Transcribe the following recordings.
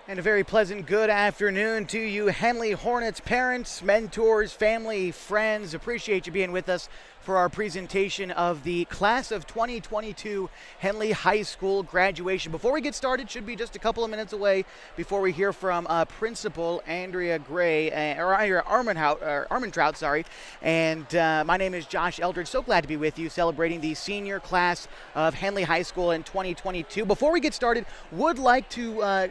And a very pleasant good afternoon to you, Henley Hornets parents, mentors, family, friends. Appreciate you being with us for our presentation of the class of 2022 Henley High School graduation. Before we get started, should be just a couple of minutes away before we hear from Principal Andrea Gray, or Armentrout, sorry. And my name is Josh Eldridge. So glad to be with you, celebrating the senior class of Henley High School in 2022. Before we get started, would like to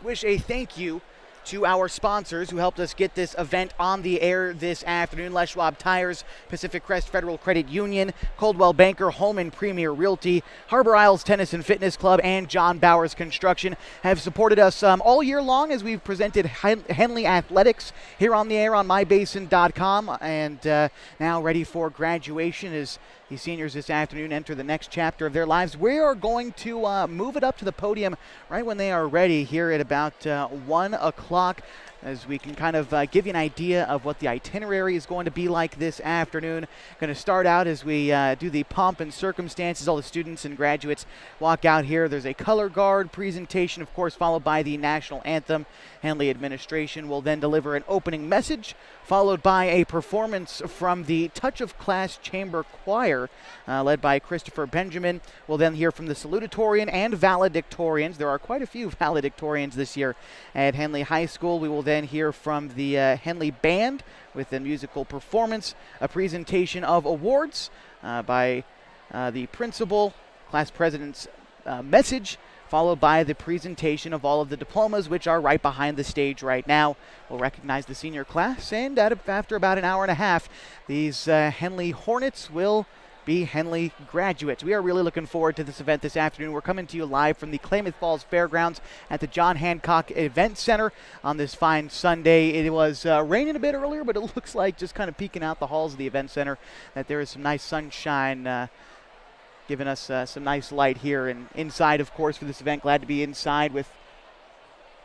wish a thank you to our sponsors who helped us get this event on the air this afternoon. Les Schwab Tires, Pacific Crest Federal Credit Union, Coldwell Banker, Holman Premier Realty, Harbor Isles Tennis and Fitness Club, and John Bowers Construction have supported us all year long as we've presented Henley Athletics here on the air on mybasin.com, and now ready for graduation as the seniors this afternoon enter the next chapter of their lives. We are going to move it up to the podium right when they are ready here at about 1 o'clock, as we can kind of give you an idea of what the itinerary is going to be like this afternoon. Going to start out as we do the pomp and circumstances. All the students and graduates walk out here. There's a color guard presentation, of course, followed by the national anthem. Henley administration will then deliver an opening message, followed by a performance from the Touch of Class Chamber Choir, led by Christopher Benjamin. We'll then hear from the Salutatorian and Valedictorians. There are quite a few Valedictorians this year at Henley High School. We will then hear from the Henley Band with a musical performance, a presentation of awards by the principal, class president's message, followed by the presentation of all of the diplomas, which are right behind the stage right now. We'll recognize the senior class, and after about an hour and a half, these Henley Hornets will be Henley graduates. We are really looking forward to this event this afternoon. We're coming to you live from the Klamath Falls Fairgrounds at the John Hancock Event Center on this fine Sunday. It was raining a bit earlier, but it looks like, just kind of peeking out the halls of the event center, that there is some nice sunshine giving us some nice light here. And inside, of course, for this event, glad to be inside with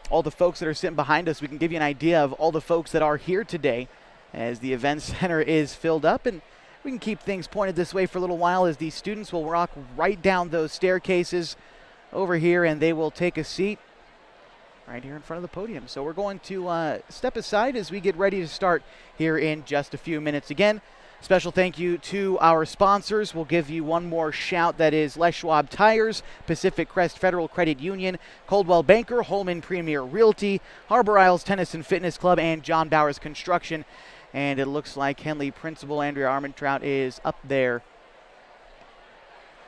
all the folks that are sitting behind us. We can give you an idea of all the folks that are here today as the event center is filled up, and we can keep things pointed this way for a little while as the students will walk right down those staircases over here, and they will take a seat right here in front of the podium. So we're going to step aside as we get ready to start here in just a few minutes. Again, special thank you to our sponsors. We'll give you one more shout. That is Les Schwab Tires, Pacific Crest Federal Credit Union, Coldwell Banker, Holman Premier Realty, Harbor Isles Tennis and Fitness Club, and John Bowers Construction. And it looks like Henley Principal Andrea Armentrout is up there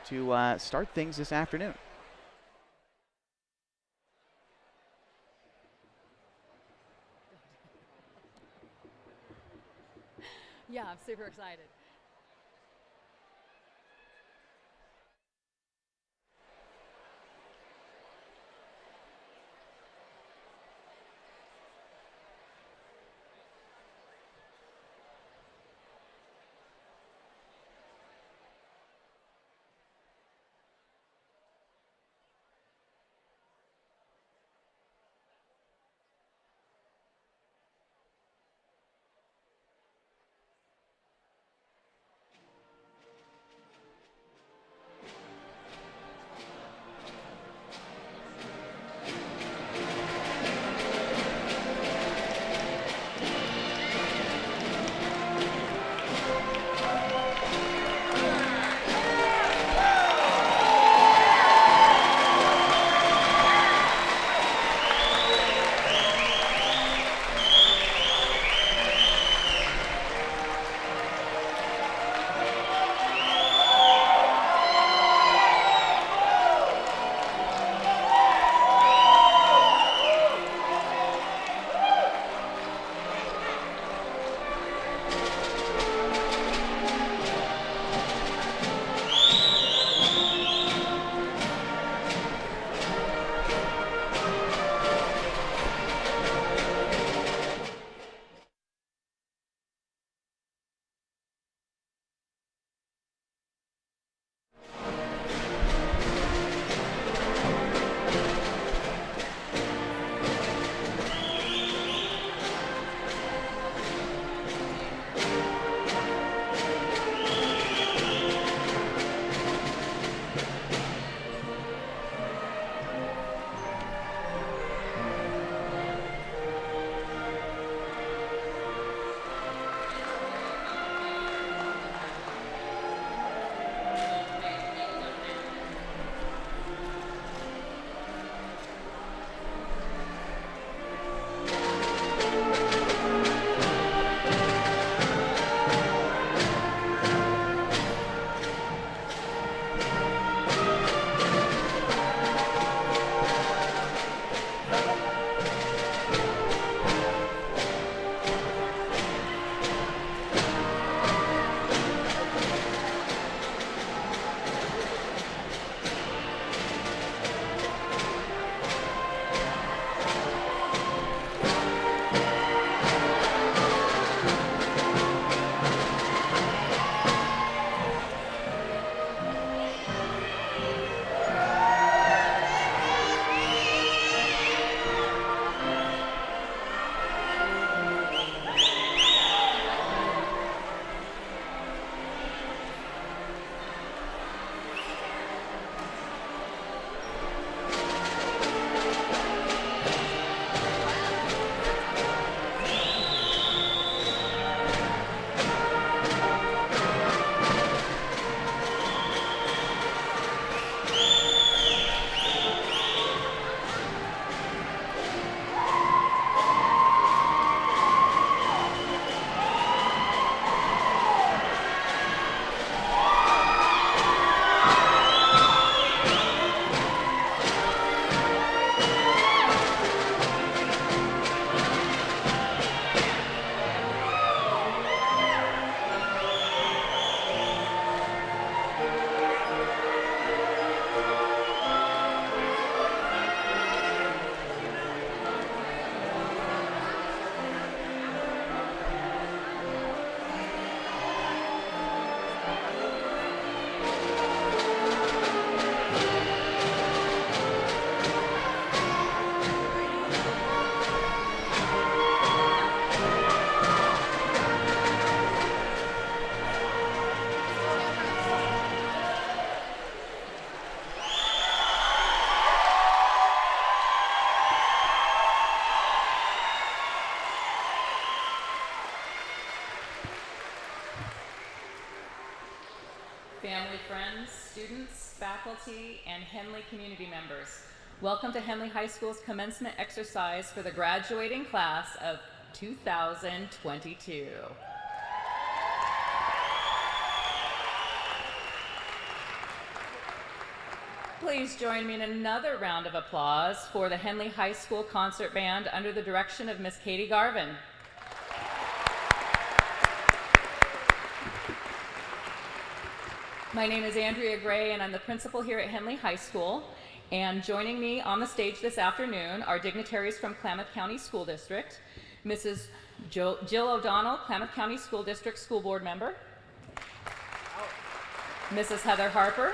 to start things this afternoon. Yeah, I'm super excited. faculty, and Henley community members. Welcome to Henley High School's commencement exercise for the graduating class of 2022. Please join me in another round of applause for the Henley High School Concert Band under the direction of Miss Katie Garvin. My name is Andrea Gray, and I'm the principal here at Henley High School. And joining me on the stage this afternoon are dignitaries from Klamath County School District, Mrs. Jill O'Donnell, Klamath County School District School Board Member, Mrs. Heather Harper,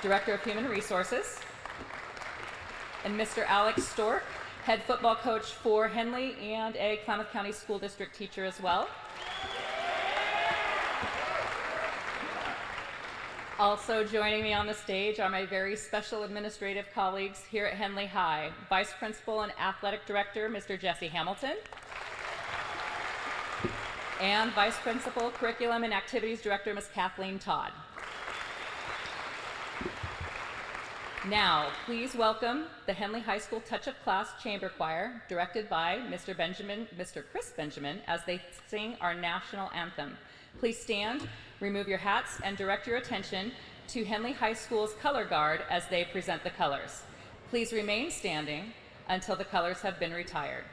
Director of Human Resources, and Mr. Alex Stork, Head Football Coach for Henley and a Klamath County School District teacher as well. Also joining me on the stage are my very special administrative colleagues here at Henley High, Vice Principal and Athletic Director, Mr. Jesse Hamilton, and Vice Principal, Curriculum and Activities Director, Ms. Kathleen Todd. Now, please welcome the Henley High School Touch of Class Chamber Choir, directed by Mr. Chris Benjamin, as they sing our national anthem. Please stand, remove your hats, and direct your attention to Henley High School's color guard as they present the colors. Please remain standing until the colors have been retired.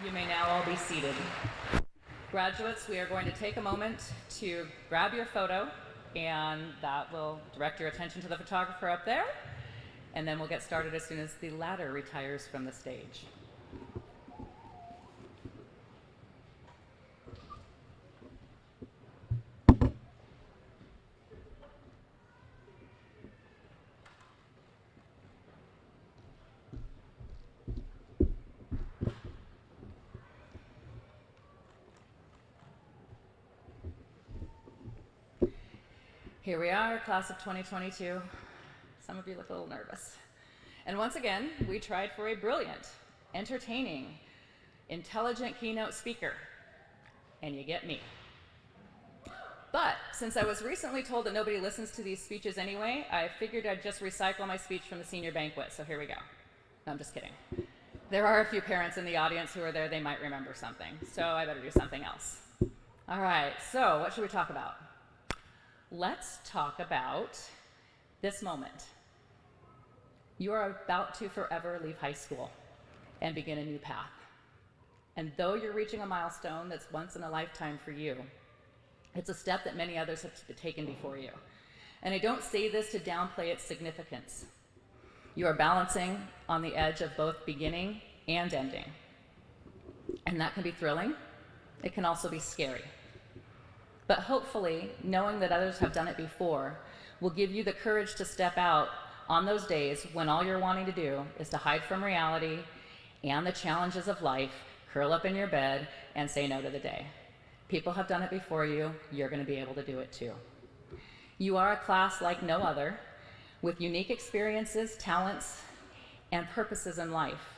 You may now all be seated. Graduates, we are going to take a moment to grab your photo, and that will direct your attention to the photographer up there. and then we'll get started as soon as the latter retires from the stage. Here we are, class of 2022. Some of you look a little nervous. And once again, we tried for a brilliant, entertaining, intelligent keynote speaker, and you get me. But since I was recently told that nobody listens to these speeches anyway, I figured I'd just recycle my speech from the senior banquet, so here we go. No, I'm just kidding. There are a few parents in the audience who are there, they might remember something, so I better do something else. All right, so what should we talk about? Let's talk about this moment. You are about to forever leave high school and begin a new path. And though you're reaching a milestone that's once in a lifetime for you, it's a step that many others have taken before you. And I don't say this to downplay its significance. You are balancing on the edge of both beginning and ending. And that can be thrilling. It can also be scary. But hopefully, knowing that others have done it before will give you the courage to step out on those days when all you're wanting to do is to hide from reality and the challenges of life, curl up in your bed, and say no to the day. People have done it before you. You're going to be able to do it too. You are a class like no other, with unique experiences, talents, and purposes in life.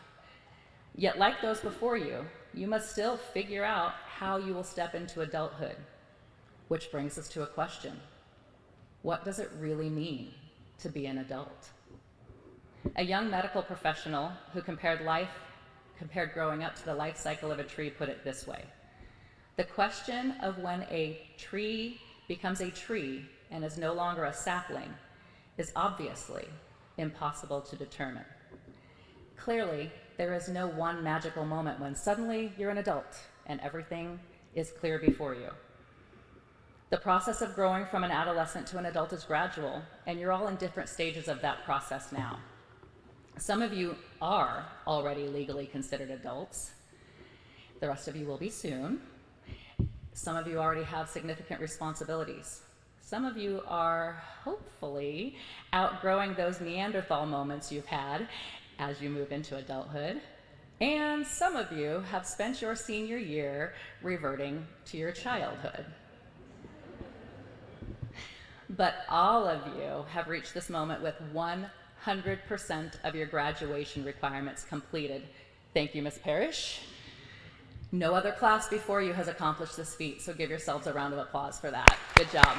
Yet like those before you, you must still figure out how you will step into adulthood. Which brings us to a question. What does it really mean to be an adult? A young medical professional who compared growing up to the life cycle of a tree put it this way. The question of when a tree becomes a tree and is no longer a sapling is obviously impossible to determine. Clearly, there is no one magical moment when suddenly you're an adult and everything is clear before you. The process of growing from an adolescent to an adult is gradual, and you're all in different stages of that process now. Some of you are already legally considered adults. The rest of you will be soon. Some of you already have significant responsibilities. Some of you are hopefully outgrowing those Neanderthal moments you've had as you move into adulthood. And some of you have spent your senior year reverting to your childhood. But all of you have reached this moment with 100% of your graduation requirements completed. Thank you, Ms. Parrish. No other class before you has accomplished this feat, so give yourselves a round of applause for that. Good job.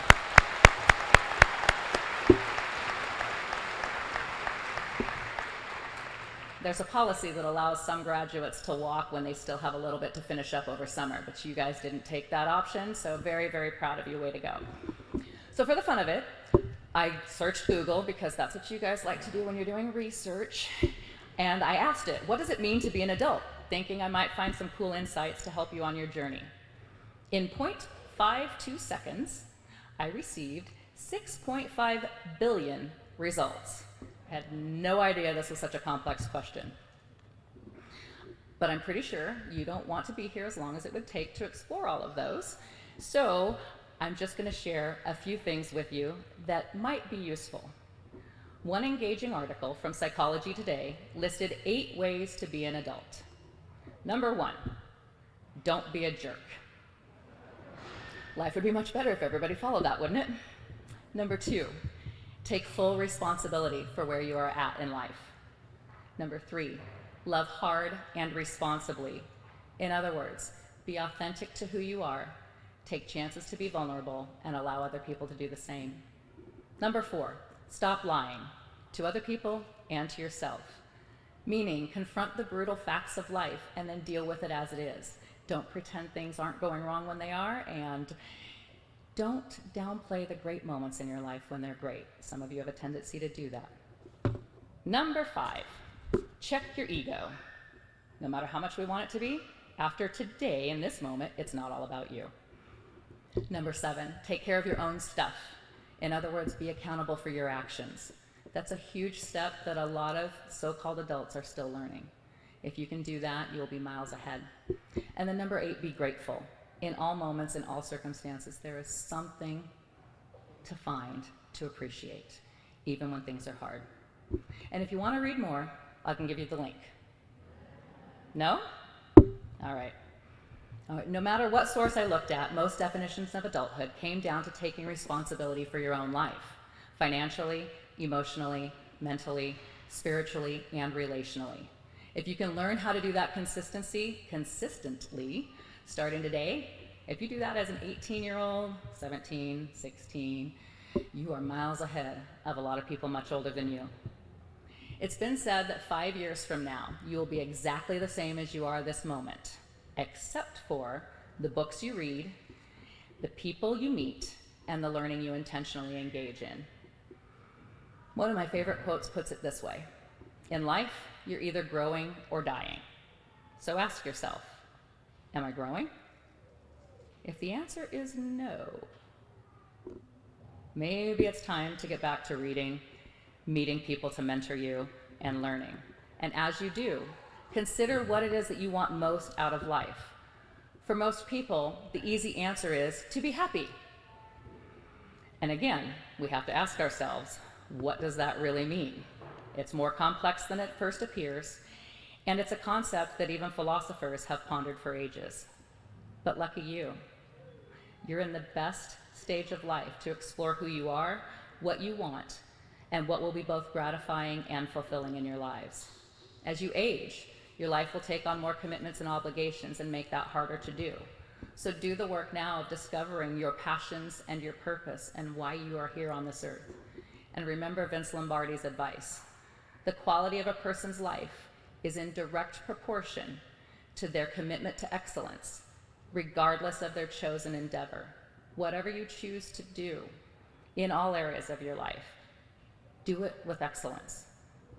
There's a policy that allows some graduates to walk when they still have a little bit to finish up over summer, but you guys didn't take that option, so very, very proud of you. Way to go. So for the fun of it, I searched Google because that's what you guys like to do when you're doing research. And I asked it, what does it mean to be an adult? Thinking I might find some cool insights to help you on your journey. In 0.52 seconds, I received 6.5 billion results. I had no idea this was such a complex question. But I'm pretty sure you don't want to be here as long as it would take to explore all of those. So I'm just going to share a few things with you that might be useful. One engaging article from Psychology Today listed 8 ways to be an adult. Number 1, don't be a jerk. Life would be much better if everybody followed that, wouldn't it? Number 2, take full responsibility for where you are at in life. Number 3, love hard and responsibly. In other words, be authentic to who you are. Take chances to be vulnerable and allow other people to do the same. Number 4, stop lying to other people and to yourself. Meaning, confront the brutal facts of life and then deal with it as it is. Don't pretend things aren't going wrong when they are, and don't downplay the great moments in your life when they're great. Some of you have a tendency to do that. Number 5, check your ego. No matter how much we want it to be, after today, in this moment, it's not all about you. Number 7, take care of your own stuff. In other words, be accountable for your actions. That's a huge step that a lot of so-called adults are still learning. If you can do that, you'll be miles ahead. And then number 8, be grateful. In all moments, in all circumstances, there is something to find, to appreciate, even when things are hard. And if you want to read more, I can give you the link. No? All right. No matter what source I looked at, most definitions of adulthood came down to taking responsibility for your own life, financially, emotionally, mentally, spiritually, and relationally. If you can learn how to do that consistently, starting today, if you do that as an 18-year-old, 17, 16, you are miles ahead of a lot of people much older than you. It's been said that 5 years from now, you will be exactly the same as you are this moment, except for the books you read, the people you meet, and the learning you intentionally engage in. One of my favorite quotes puts it this way: in life, you're either growing or dying. So ask yourself, am I growing? If the answer is no, maybe it's time to get back to reading, meeting people to mentor you, and learning. And as you do, consider what it is that you want most out of life. For most people, the easy answer is to be happy. And again, we have to ask ourselves, what does that really mean? It's more complex than it first appears, and it's a concept that even philosophers have pondered for ages. But lucky you, you're in the best stage of life to explore who you are, what you want, and what will be both gratifying and fulfilling in your lives. As you age, your life will take on more commitments and obligations and make that harder to do. So do the work now of discovering your passions and your purpose and why you are here on this earth. And remember Vince Lombardi's advice: the quality of a person's life is in direct proportion to their commitment to excellence, regardless of their chosen endeavor. Whatever you choose to do in all areas of your life, do it with excellence,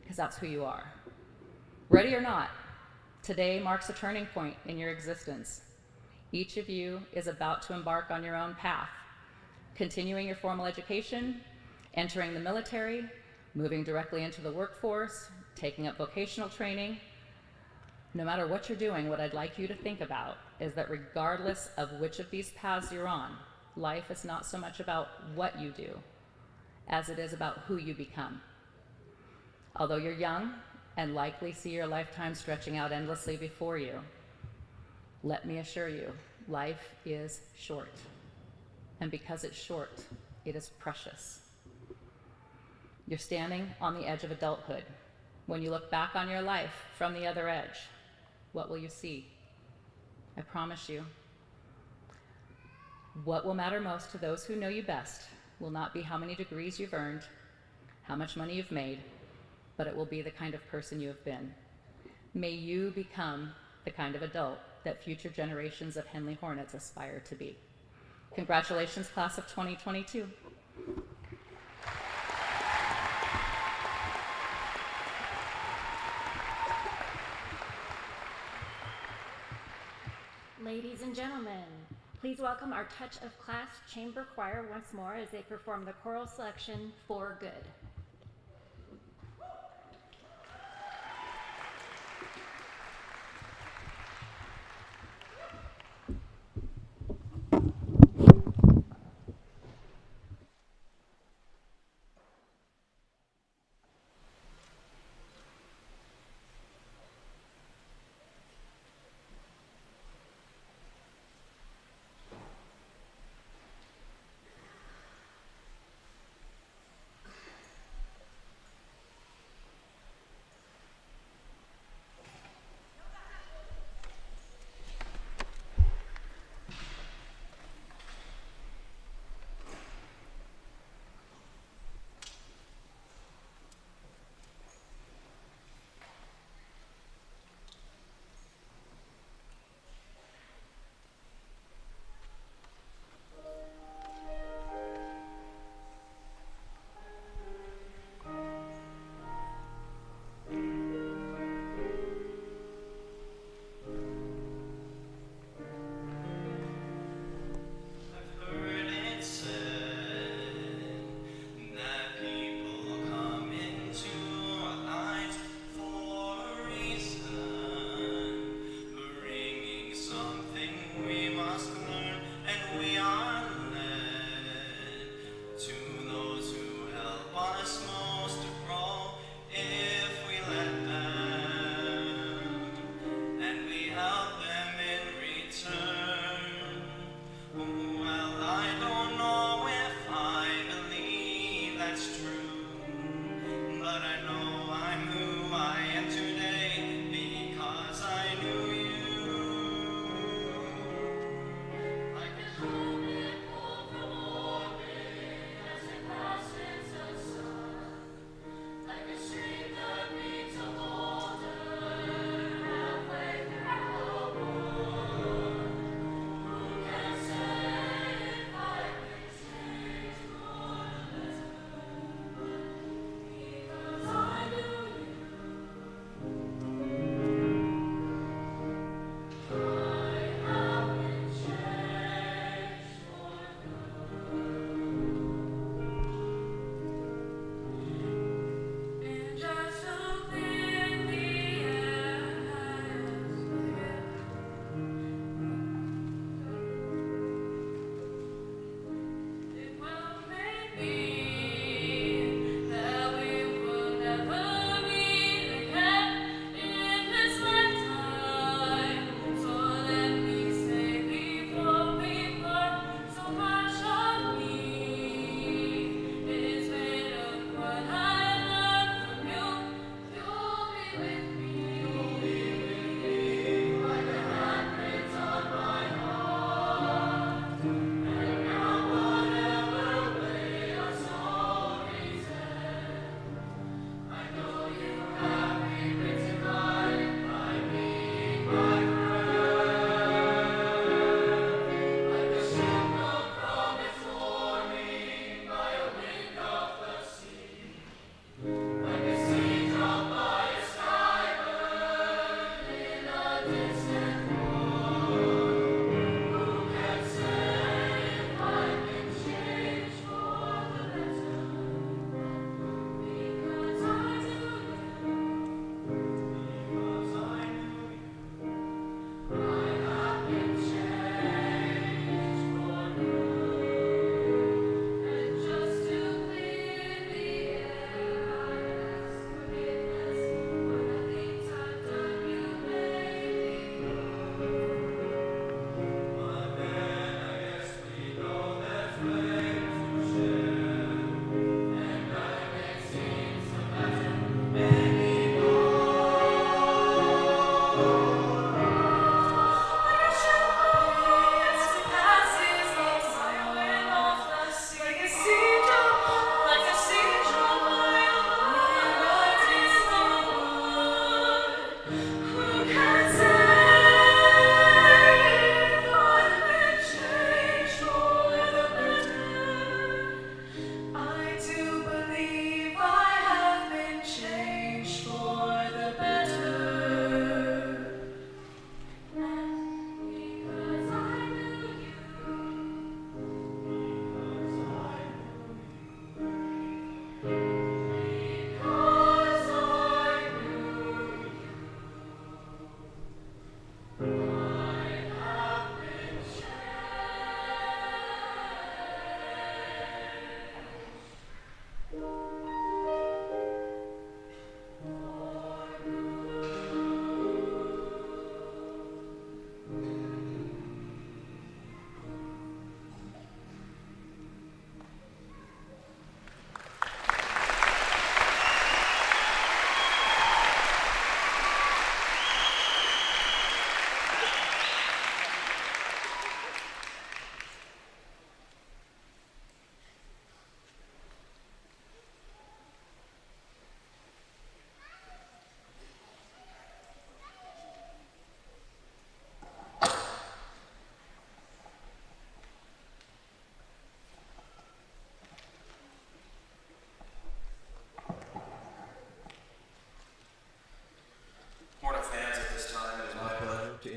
because that's who you are. Ready or not, today marks a turning point in your existence. Each of you is about to embark on your own path, continuing your formal education, entering the military, moving directly into the workforce, taking up vocational training. No matter what you're doing, what I'd like you to think about is that regardless of which of these paths you're on, life is not so much about what you do as it is about who you become. Although you're young and likely see your lifetime stretching out endlessly before you, let me assure you, life is short. And because it's short, it is precious. You're standing on the edge of adulthood. When you look back on your life from the other edge, what will you see? I promise you, what will matter most to those who know you best will not be how many degrees you've earned, how much money you've made, but it will be the kind of person you have been. May you become the kind of adult that future generations of Henley Hornets aspire to be. Congratulations, class of 2022. Ladies and gentlemen, please welcome our Touch of Class Chamber Choir once more as they perform the choral selection, For Good.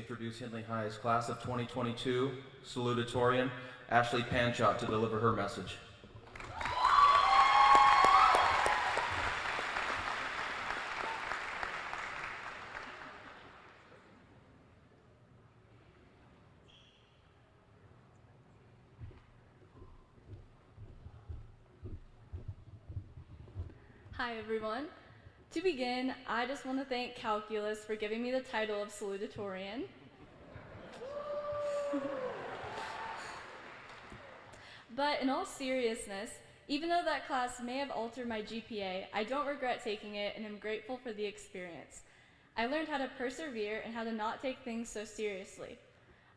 introduce Henley High's Class of 2022 Salutatorian, Ashley Panchot, to deliver her message. Hi everyone. To begin, I just want to thank Calculus for giving me the title of Salutatorian. But in all seriousness, even though that class may have altered my GPA, I don't regret taking it and am grateful for the experience. I learned how to persevere and how to not take things so seriously.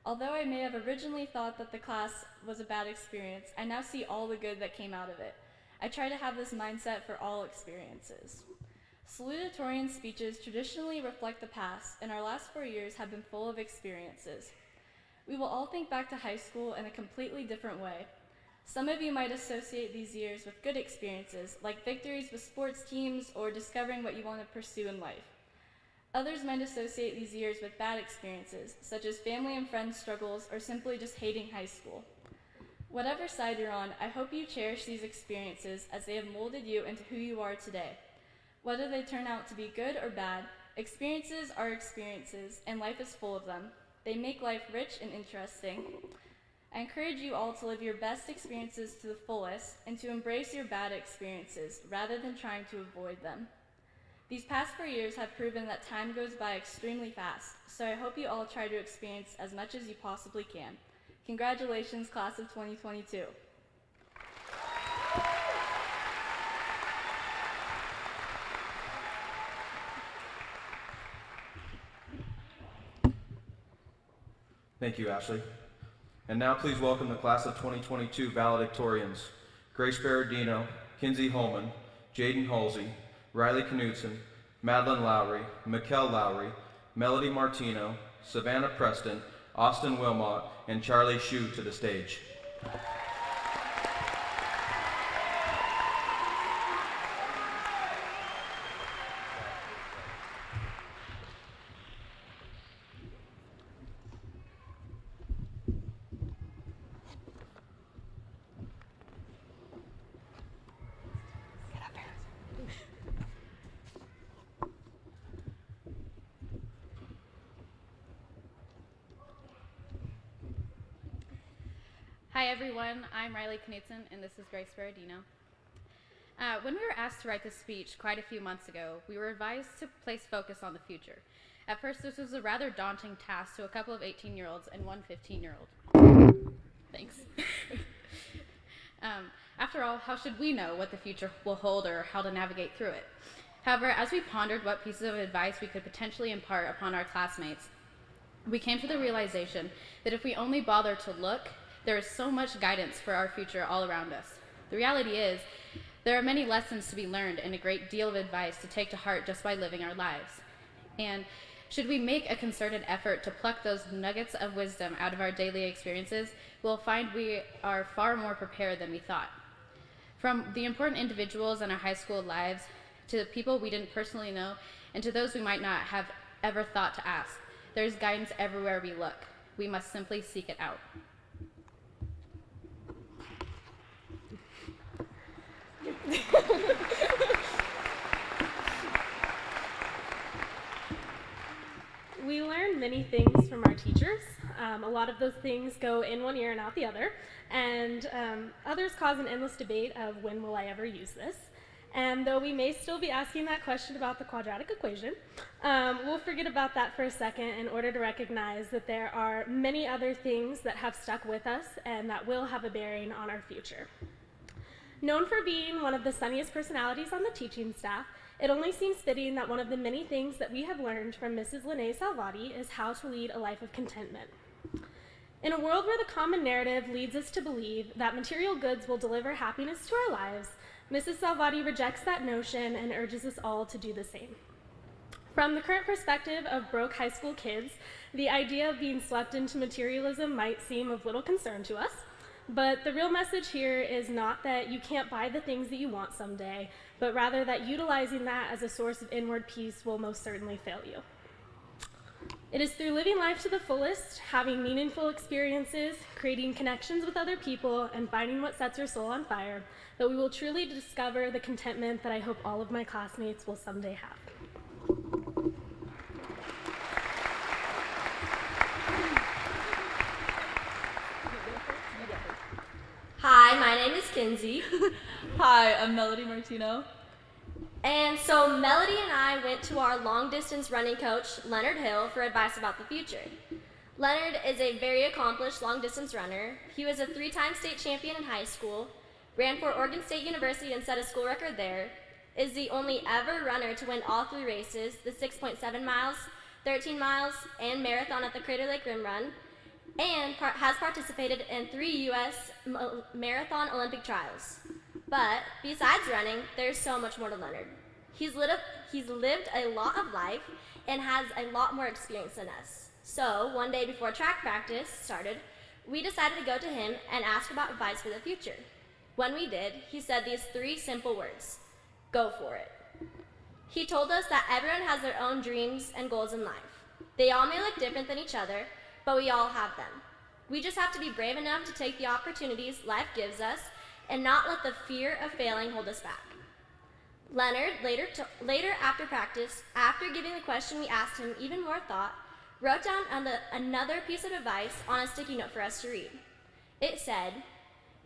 Although I may have originally thought that the class was a bad experience, I now see all the good that came out of it. I try to have this mindset for all experiences. Salutatorian speeches traditionally reflect the past, and our last 4 years have been full of experiences. We will all think back to high school in a completely different way. Some of you might associate these years with good experiences, like victories with sports teams or discovering what you want to pursue in life. Others might associate these years with bad experiences, such as family and friends struggles or simply just hating high school. Whatever side you're on, I hope you cherish these experiences as they have molded you into who you are today. Whether they turn out to be good or bad, experiences are experiences, and life is full of them. They make life rich and interesting. I encourage you all to live your best experiences to the fullest and to embrace your bad experiences rather than trying to avoid them. These past 4 years have proven that time goes by extremely fast, so I hope you all try to experience as much as you possibly can. Congratulations, Class of 2022. Thank you, Ashley. And now please welcome the Class of 2022 Valedictorians, Grace Berardino, Kinsey Holman, Jaden Halsey, Riley Knudsen, Madeline Lowry, Mikkel Lowry, Melody Martino, Savannah Preston, Austin Wilmot, and Charlie Shu to the stage. Hi everyone, I'm Riley Knudsen and this is Grace Berardino. When we were asked to write this speech quite a few months ago, we were advised to place focus on the future. At first, this was a rather daunting task to a couple of 18-year-olds and one 15-year-old. Thanks. After all, how should we know what the future will hold or how to navigate through it? However, as we pondered what pieces of advice we could potentially impart upon our classmates, we came to the realization that if we only bother to look, there is so much guidance for our future all around us. The reality is, there are many lessons to be learned and a great deal of advice to take to heart just by living our lives. And should we make a concerted effort to pluck those nuggets of wisdom out of our daily experiences, we'll find we are far more prepared than we thought. From the important individuals in our high school lives, to the people we didn't personally know, and to those we might not have ever thought to ask, there's guidance everywhere we look. We must simply seek it out. We learn many things from our teachers. A lot of those things go in one ear and out the other, and others cause an endless debate of when will I ever use this. And though we may still be asking that question about the quadratic equation, we'll forget about that for a second in order to recognize that there are many other things that have stuck with us and that will have a bearing on our future. Known for being one of the sunniest personalities on the teaching staff, it only seems fitting that one of the many things that we have learned from Mrs. Lene Salvati is how to lead a life of contentment. In a world where the common narrative leads us to believe that material goods will deliver happiness to our lives, Mrs. Salvati rejects that notion and urges us all to do the same. From the current perspective of broke high school kids, the idea of being swept into materialism might seem of little concern to us. But the real message here is not that you can't buy the things that you want someday, but rather that utilizing that as a source of inward peace will most certainly fail you. It is through living life to the fullest, having meaningful experiences, creating connections with other people, and finding what sets your soul on fire that we will truly discover the contentment that I hope all of my classmates will someday have. Hi, my name is Kinsey. Hi, I'm Melody Martino. And so Melody and I went to our long distance running coach, Leonard Hill, for advice about the future. Leonard is a very accomplished long distance runner. He was a 3-time state champion in high school, ran for Oregon State University and set a school record there, is the only ever runner to win all 3 races, the 6.7 miles, 13 miles, and marathon at the Crater Lake Rim Run, and has participated in 3 U.S. Marathon Olympic trials. But besides running, there's so much more to Leonard. He's lived a lot of life and has a lot more experience than us. So one day before track practice started, we decided to go to him and ask about advice for the future. When we did, he said these 3 simple words: go for it. He told us that everyone has their own dreams and goals in life. They all may look different than each other, but we all have them. We just have to be brave enough to take the opportunities life gives us and not let the fear of failing hold us back. Leonard, later after practice, after giving the question we asked him even more thought, wrote down another piece of advice on a sticky note for us to read. It said,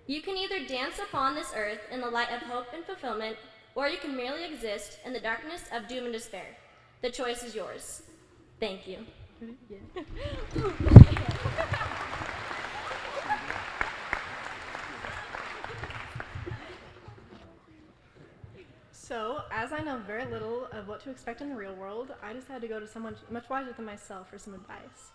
"You can either dance upon this earth in the light of hope and fulfillment, or you can merely exist in the darkness of doom and despair. The choice is yours." Thank you. So, as I know very little of what to expect in the real world, I decided to go to someone much wiser than myself for some advice.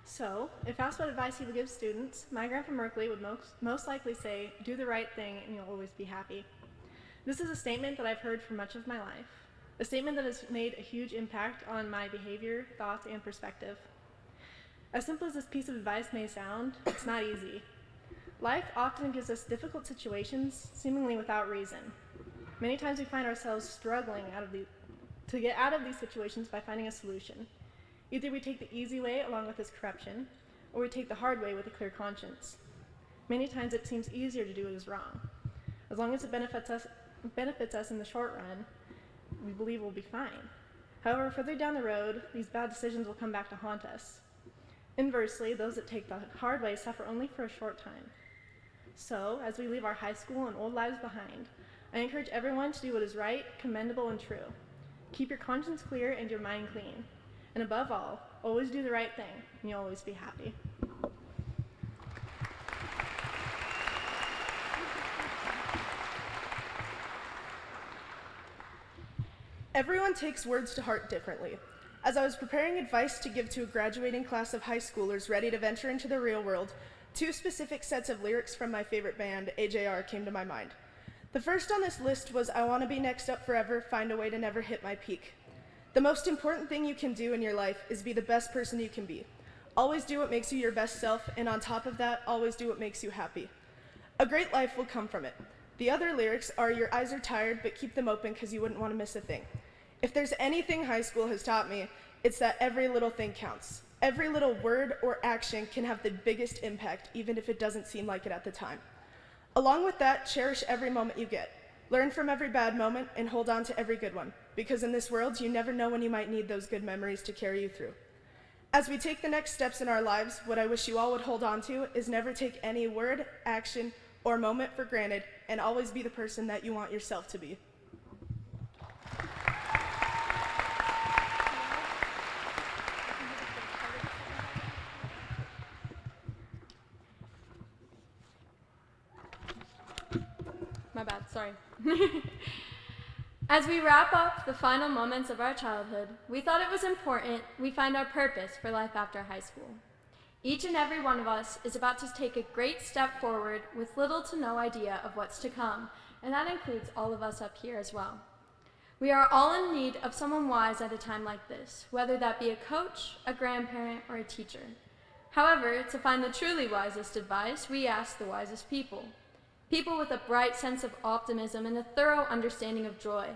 So, if asked what advice he would give students, my Grandpa Merkley would most likely say, "Do the right thing and you'll always be happy." This is a statement that I've heard for much of my life, a statement that has made a huge impact on my behavior, thoughts, and perspective. As simple as this piece of advice may sound, it's not easy. Life often gives us difficult situations, seemingly without reason. Many times we find ourselves struggling to get out of these situations by finding a solution. Either we take the easy way along with this corruption, or we take the hard way with a clear conscience. Many times it seems easier to do what is wrong. As long as it benefits us in the short run, we believe we'll be fine. However, further down the road, these bad decisions will come back to haunt us. Inversely, those that take the hard way suffer only for a short time. So, as we leave our high school and old lives behind, I encourage everyone to do what is right, commendable, and true. Keep your conscience clear and your mind clean. And above all, always do the right thing, and you'll always be happy. Everyone takes words to heart differently. As I was preparing advice to give to a graduating class of high schoolers ready to venture into the real world, 2 specific sets of lyrics from my favorite band, AJR, came to my mind. The first on this list was, "I want to be next up forever, find a way to never hit my peak." The most important thing you can do in your life is be the best person you can be. Always do what makes you your best self, and on top of that, always do what makes you happy. A great life will come from it. The other lyrics are, "Your eyes are tired, but keep them open because you wouldn't want to miss a thing." If there's anything high school has taught me, it's that every little thing counts. Every little word or action can have the biggest impact, even if it doesn't seem like it at the time. Along with that, cherish every moment you get. Learn from every bad moment and hold on to every good one, because in this world, you never know when you might need those good memories to carry you through. As we take the next steps in our lives, what I wish you all would hold on to is never take any word, action, or moment for granted, and always be the person that you want yourself to be. My bad, sorry. As we wrap up the final moments of our childhood, we thought it was important we find our purpose for life after high school. Each and every one of us is about to take a great step forward with little to no idea of what's to come, and that includes all of us up here as well. We are all in need of someone wise at a time like this, whether that be a coach, a grandparent, or a teacher. However, to find the truly wisest advice, we ask the wisest people. People with a bright sense of optimism and a thorough understanding of joy.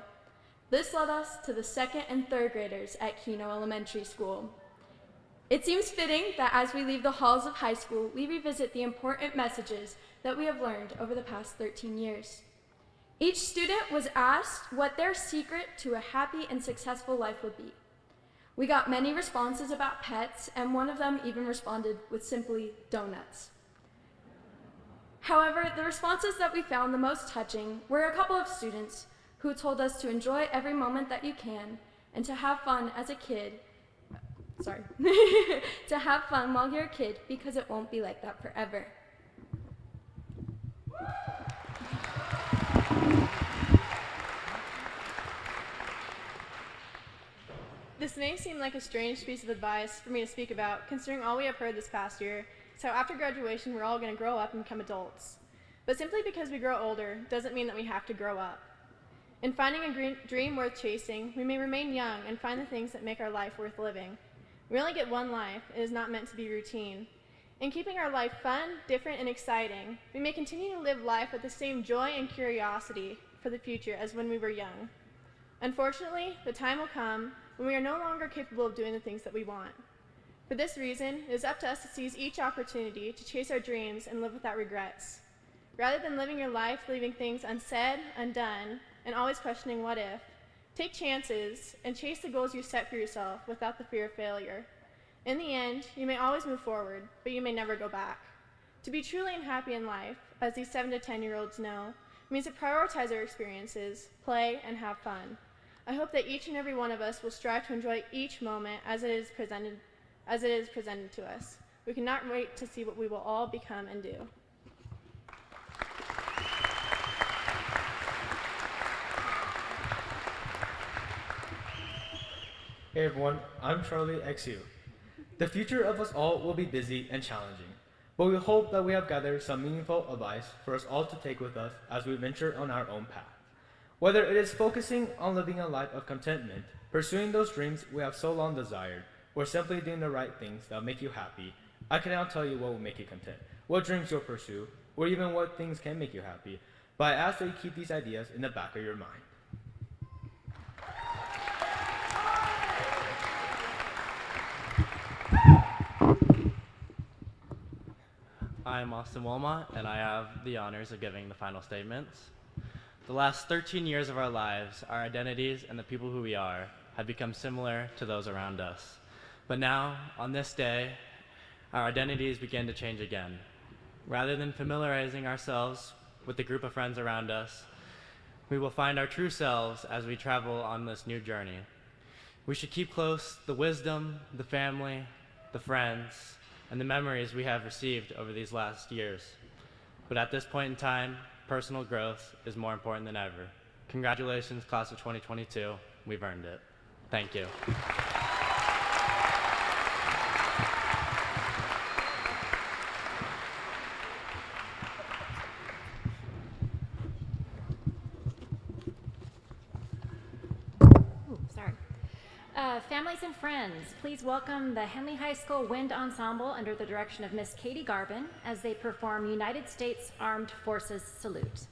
This led us to the 2nd and 3rd graders at Keno Elementary School. It seems fitting that as we leave the halls of high school, we revisit the important messages that we have learned over the past 13 years. Each student was asked what their secret to a happy and successful life would be. We got many responses about pets, and one of them even responded with simply donuts. However, the responses that we found the most touching were a couple of students who told us to enjoy every moment that you can and to have fun as a kid. To have fun while you're a kid, because it won't be like that forever. This may seem like a strange piece of advice for me to speak about, considering all we have heard this past year is how after graduation we're all going to grow up and become adults. But simply because we grow older doesn't mean that we have to grow up. In finding a dream worth chasing, we may remain young and find the things that make our life worth living. We only get one life. It is not meant to be routine. In keeping our life fun, different, and exciting, we may continue to live life with the same joy and curiosity for the future as when we were young. Unfortunately, the time will come when we are no longer capable of doing the things that we want. For this reason, it is up to us to seize each opportunity to chase our dreams and live without regrets. Rather than living your life leaving things unsaid, undone, and always questioning what if, take chances and chase the goals you set for yourself without the fear of failure. In the end, you may always move forward, but you may never go back. To be truly unhappy in life, as these 7 to 10-year-olds know, means to prioritize our experiences, play, and have fun. I hope that each and every one of us will strive to enjoy each moment as it is presented to us. We cannot wait to see what we will all become and do. Hey everyone, I'm Charlie XU. The future of us all will be busy and challenging, but we hope that we have gathered some meaningful advice for us all to take with us as we venture on our own path. Whether it is focusing on living a life of contentment, pursuing those dreams we have so long desired, or simply doing the right things that will make you happy, I can now tell you what will make you content, what dreams you'll pursue, or even what things can make you happy, but I ask that you keep these ideas in the back of your mind. I'm Austin Wilmot, and I have the honors of giving the final statements. The last 13 years of our lives, our identities and the people who we are have become similar to those around us. But now, on this day, our identities begin to change again. Rather than familiarizing ourselves with the group of friends around us, we will find our true selves as we travel on this new journey. We should keep close the wisdom, the family, the friends, and the memories we have received over these last years. But at this point in time, personal growth is more important than ever. Congratulations, class of 2022. We've earned it. Thank you. Families and friends, please welcome the Henley High School Wind Ensemble under the direction of Miss Katie Garvin as they perform United States Armed Forces Salute.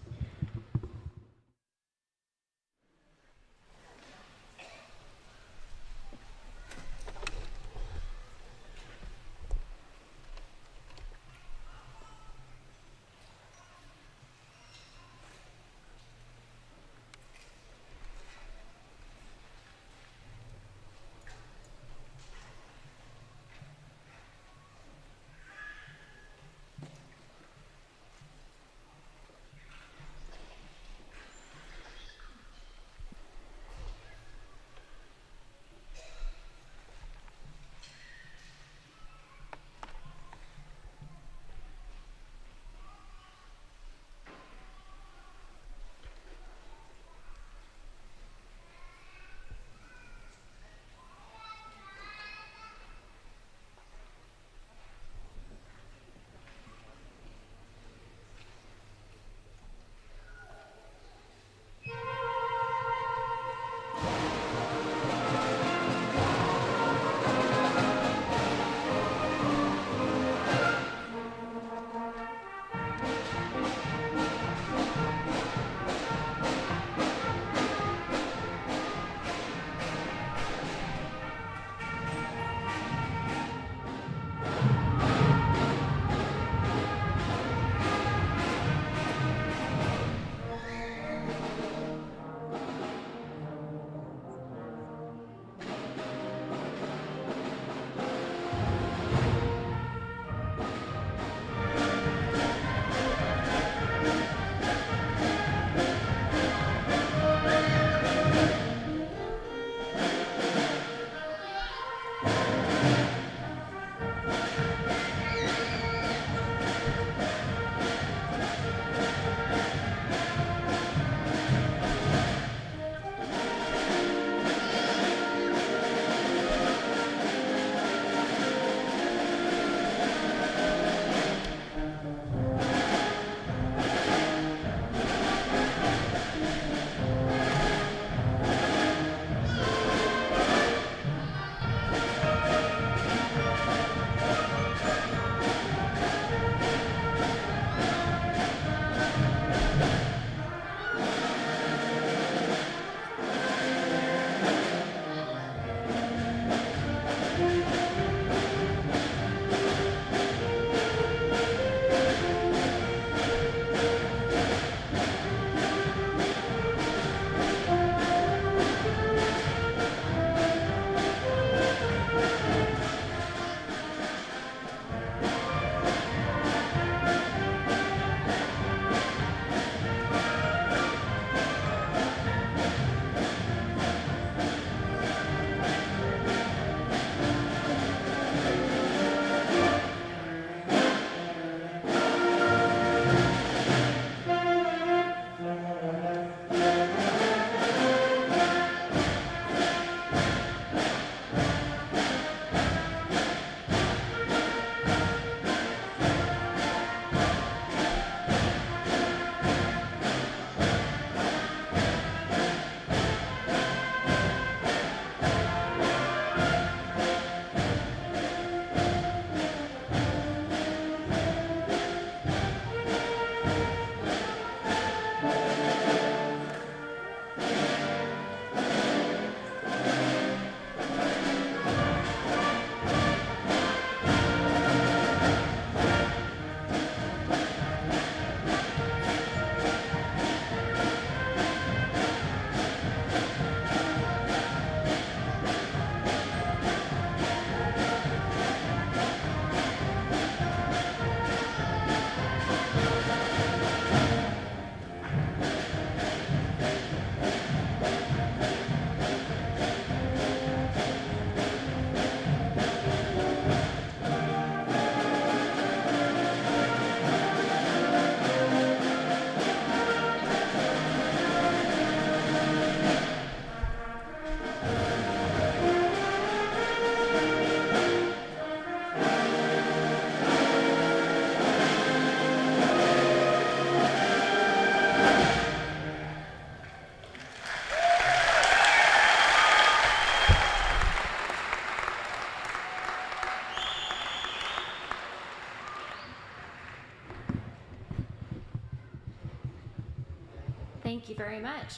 Thank you very much.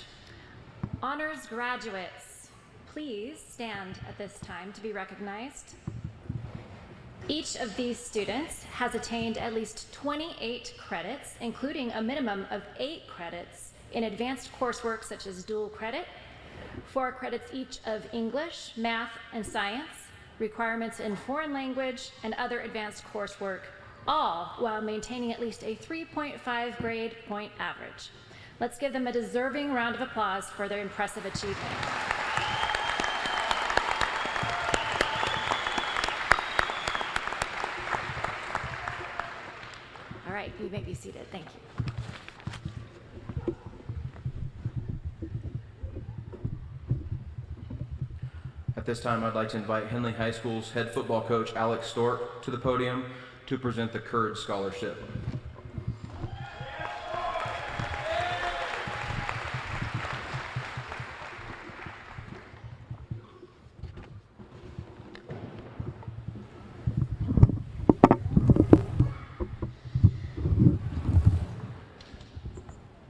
Honors graduates, please stand at this time to be recognized. Each of these students has attained at least 28 credits, including a minimum of 8 credits in advanced coursework such as dual credit, 4 credits each of English, math, and science, requirements in foreign language, and other advanced coursework, all while maintaining at least a 3.5 grade point average. Let's give them a deserving round of applause for their impressive achievement. All right, you may be seated. Thank you. At this time, I'd like to invite Henley High School's head football coach, Alex Stork, to the podium to present the Kurd Scholarship.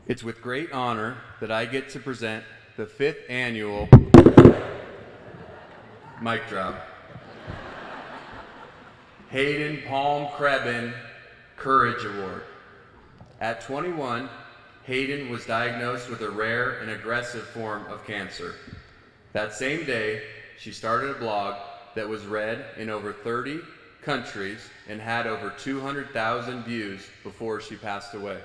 It's with great honor that I get to present the 5th annual mic drop Hayden Palm Krebin Courage Award. At 21, Hayden was diagnosed with a rare and aggressive form of cancer. That same day, she started a blog that was read in over 30 countries and had over 200,000 views before she passed away.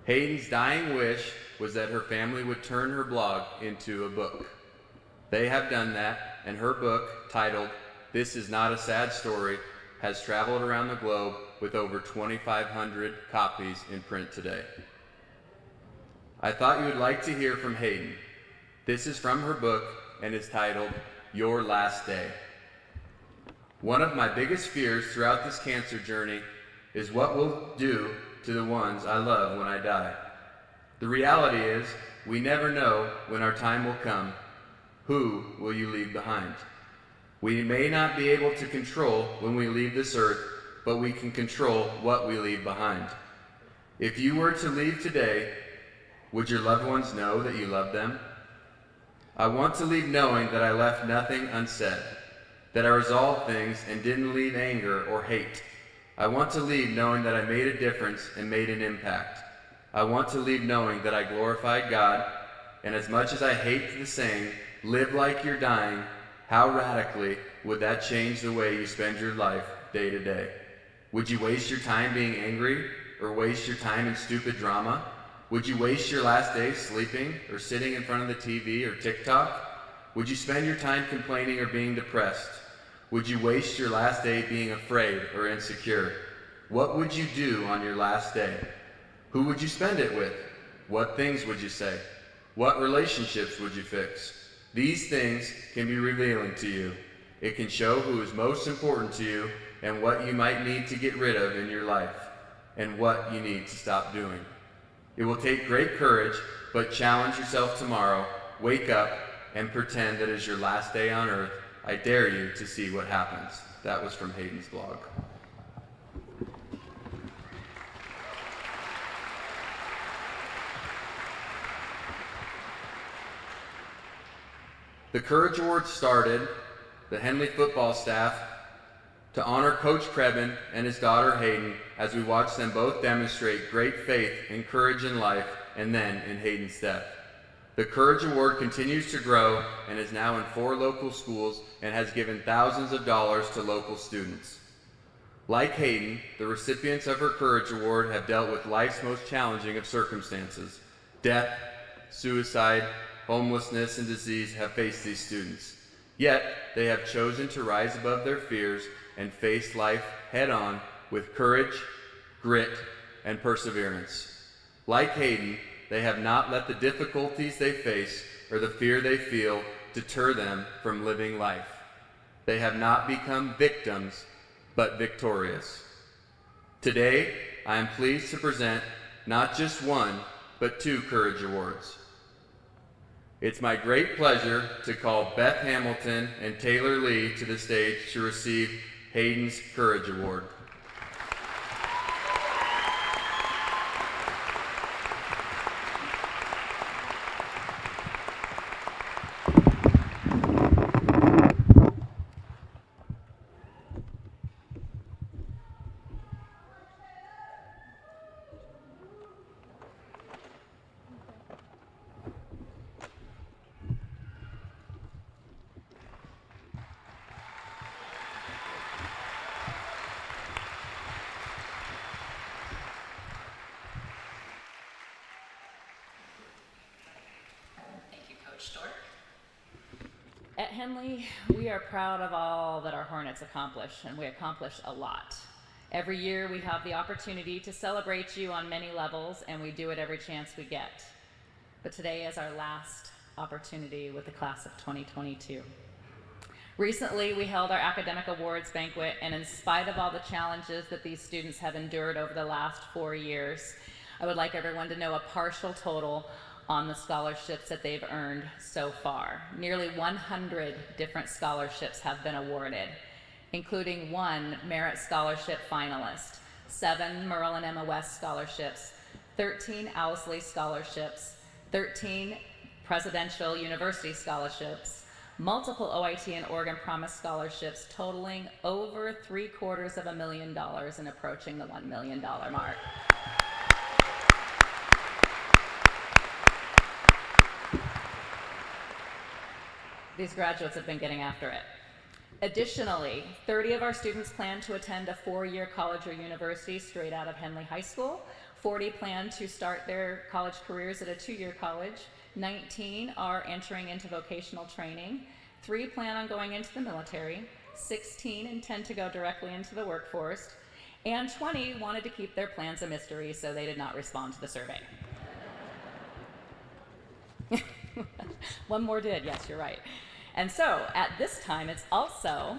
Hayden's dying wish was that her family would turn her blog into a book. They have done that, and her book, titled "This Is Not a Sad Story," has traveled around the globe with over 2,500 copies in print today. I thought you would like to hear from Hayden. This is from her book and is titled "Your Last Day." One of my biggest fears throughout this cancer journey is what we'll do to the ones I love when I die. The reality is, we never know when our time will come. Who will you leave behind? We may not be able to control when we leave this earth, but we can control what we leave behind. If you were to leave today, would your loved ones know that you love them? I want to leave knowing that I left nothing unsaid, that I resolved things and didn't leave anger or hate. I want to leave knowing that I made a difference and made an impact. I want to leave knowing that I glorified God, and as much as I hate the saying, "Live like you're dying," how radically would that change the way you spend your life day to day? Would you waste your time being angry, or waste your time in stupid drama? Would you waste your last day sleeping, or sitting in front of the TV or TikTok? Would you spend your time complaining or being depressed? Would you waste your last day being afraid or insecure? What would you do on your last day? Who would you spend it with? What things would you say? What relationships would you fix? These things can be revealing to you. It can show who is most important to you and what you might need to get rid of in your life and what you need to stop doing. It will take great courage, but challenge yourself tomorrow. Wake up and pretend that is your last day on earth. I dare you to see what happens. That was from Hayden's blog. The Courage Award started the Henley football staff to honor Coach Krebin and his daughter Hayden as we watched them both demonstrate great faith and courage in life and then in Hayden's death. The Courage Award continues to grow and is now in 4 local schools and has given thousands of dollars to local students. Like Hayden, the recipients of her Courage Award have dealt with life's most challenging of circumstances. Death, suicide, homelessness, and disease have faced these students. Yet, they have chosen to rise above their fears and face life head-on with courage, grit, and perseverance. Like Hayden, they have not let the difficulties they face or the fear they feel deter them from living life. They have not become victims, but victorious. Today, I am pleased to present not just 1, but 2 Courage Awards. It's my great pleasure to call Beth Hamilton and Taylor Lee to the stage to receive Hayden's Courage Award. Stork. At Henley, we are proud of all that our Hornets accomplish, and we accomplish a lot. Every year we have the opportunity to celebrate you on many levels, and we do it every chance we get. But today is our last opportunity with the class of 2022. Recently, we held our academic awards banquet, and in spite of all the challenges that these students have endured over the last 4 years, I would like everyone to know a partial total on the scholarships that they've earned so far. Nearly 100 different scholarships have been awarded, including 1 Merit Scholarship finalist, 7 Merle and Emma West scholarships, 13 Owsley scholarships, 13 Presidential University scholarships, multiple OIT and Oregon Promise scholarships totaling over $750,000 and approaching the $1 million mark. These graduates have been getting after it. Additionally, 30 of our students plan to attend a 4-year college or university straight out of Henley High School. 40 plan to start their college careers at a 2-year college. 19 are entering into vocational training. 3 plan on going into the military. 16 intend to go directly into the workforce. And 20 wanted to keep their plans a mystery, so they did not respond to the survey. One more did, yes, you're right. And so at this time, it's also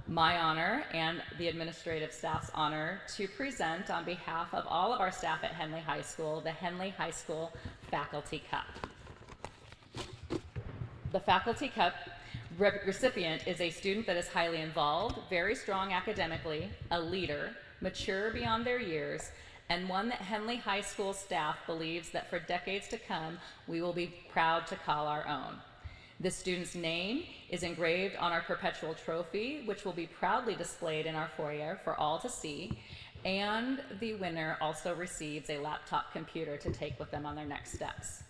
my honor and the administrative staff's honor to present on behalf of all of our staff at Henley High School, the Henley High School Faculty Cup. The Faculty Cup recipient is a student that is highly involved, very strong academically, a leader, mature beyond their years, and one that Henley High School staff believes that for decades to come, we will be proud to call our own. This student's name is engraved on our perpetual trophy, which will be proudly displayed in our foyer for all to see, and the winner also receives a laptop computer to take with them on their next steps.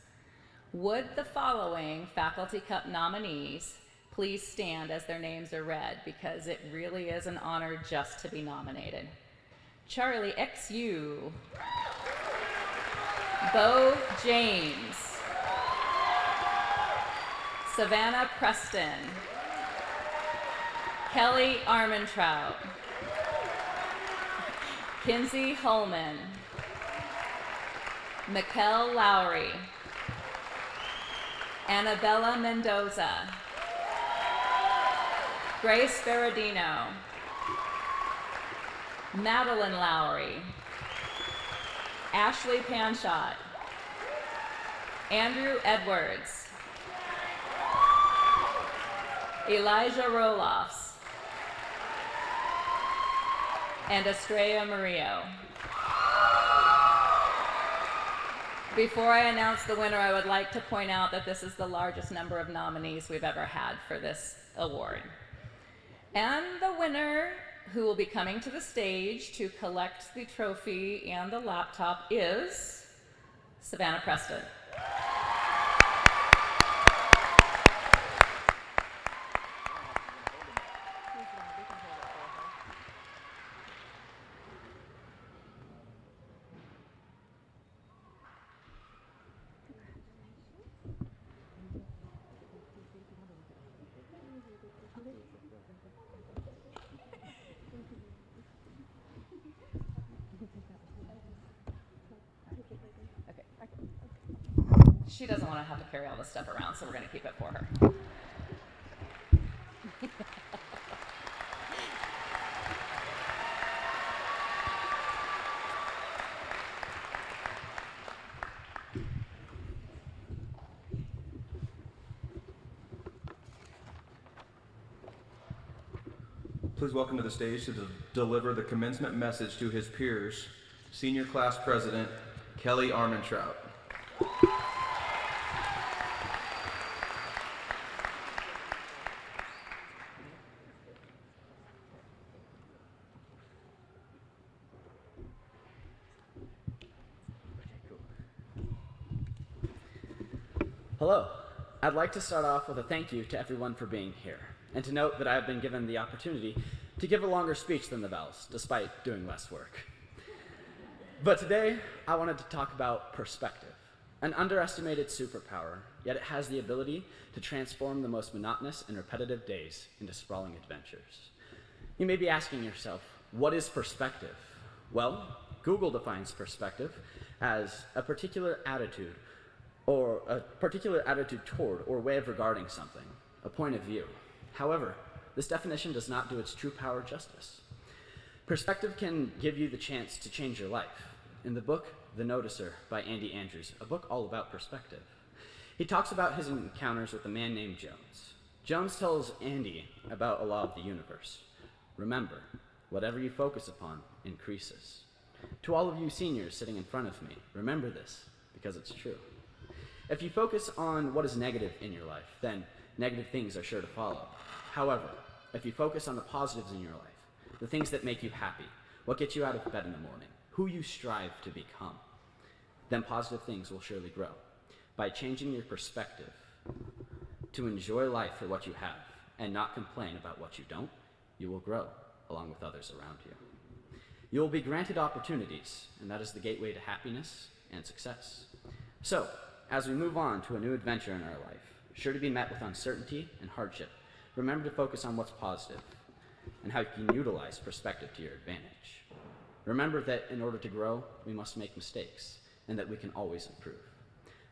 Would the following Faculty Cup nominees please stand as their names are read, because it really is an honor just to be nominated. Charlie XU, Bo James, Savannah Preston, Kelly Armentrout, Kinsey Holman, Mikkel Lowry, Annabella Mendoza, Grace Ferradino, Madeline Lowry, Ashley Panshot, Andrew Edwards, Elijah Roloffs, and Estrella Murillo. Before I announce the winner, I would like to point out that this is the largest number of nominees we've ever had for this award. And the winner, who will be coming to the stage to collect the trophy and the laptop, is Savannah Preston. She doesn't want to have to carry all this stuff around, so we're going to keep it for her. Please welcome to the stage to deliver the commencement message to his peers, Senior Class President Kelly Armentrout. Hello. I'd like to start off with a thank you to everyone for being here, and to note that I have been given the opportunity to give a longer speech than the Vels, despite doing less work. But today, I wanted to talk about perspective. an underestimated superpower, yet it has the ability to transform the most monotonous and repetitive days into sprawling adventures. You may be asking yourself, what is perspective? Well, Google defines perspective as a particular attitude toward or way of regarding something, a point of view. However, this definition does not do its true power justice. Perspective can give you the chance to change your life. In the book, The Noticer by Andy Andrews, a book all about perspective, he talks about his encounters with a man named Jones. Jones tells Andy about a law of the universe. Remember, whatever you focus upon increases. To all of you seniors sitting in front of me, remember this, because it's true. If you focus on what is negative in your life, then negative things are sure to follow. However, if you focus on the positives in your life, the things that make you happy, what gets you out of bed in the morning, who you strive to become, then positive things will surely grow. By changing your perspective to enjoy life for what you have and not complain about what you don't, you will grow along with others around you. You will be granted opportunities, and that is the gateway to happiness and success. So, as we move on to a new adventure in our life, sure to be met with uncertainty and hardship, remember to focus on what's positive and how you can utilize perspective to your advantage. Remember that in order to grow, we must make mistakes, and that we can always improve.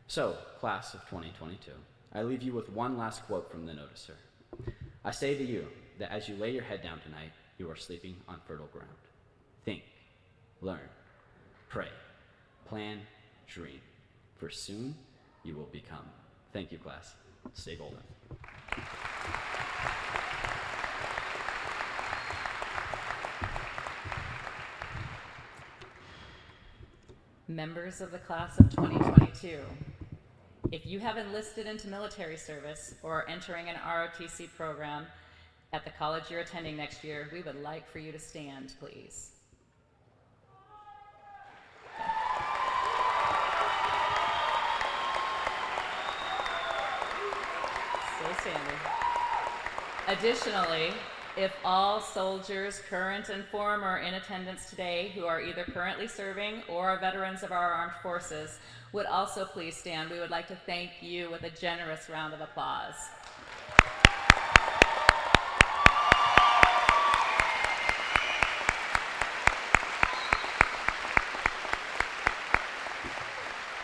So, class of 2022, I leave you with one last quote from The Noticer. I say to you that as you lay your head down tonight, you are sleeping on fertile ground. Think, learn, pray, plan, dream, for soon you will become. Thank you, class. Stay golden. Members of the class of 2022, if you have enlisted into military service or are entering an ROTC program at the college you're attending next year, we would like for you to stand, please. Stay standing. Additionally, if all soldiers, current and former, are in attendance today who are either currently serving or are veterans of our armed forces, would also please stand. We would like to thank you with a generous round of applause.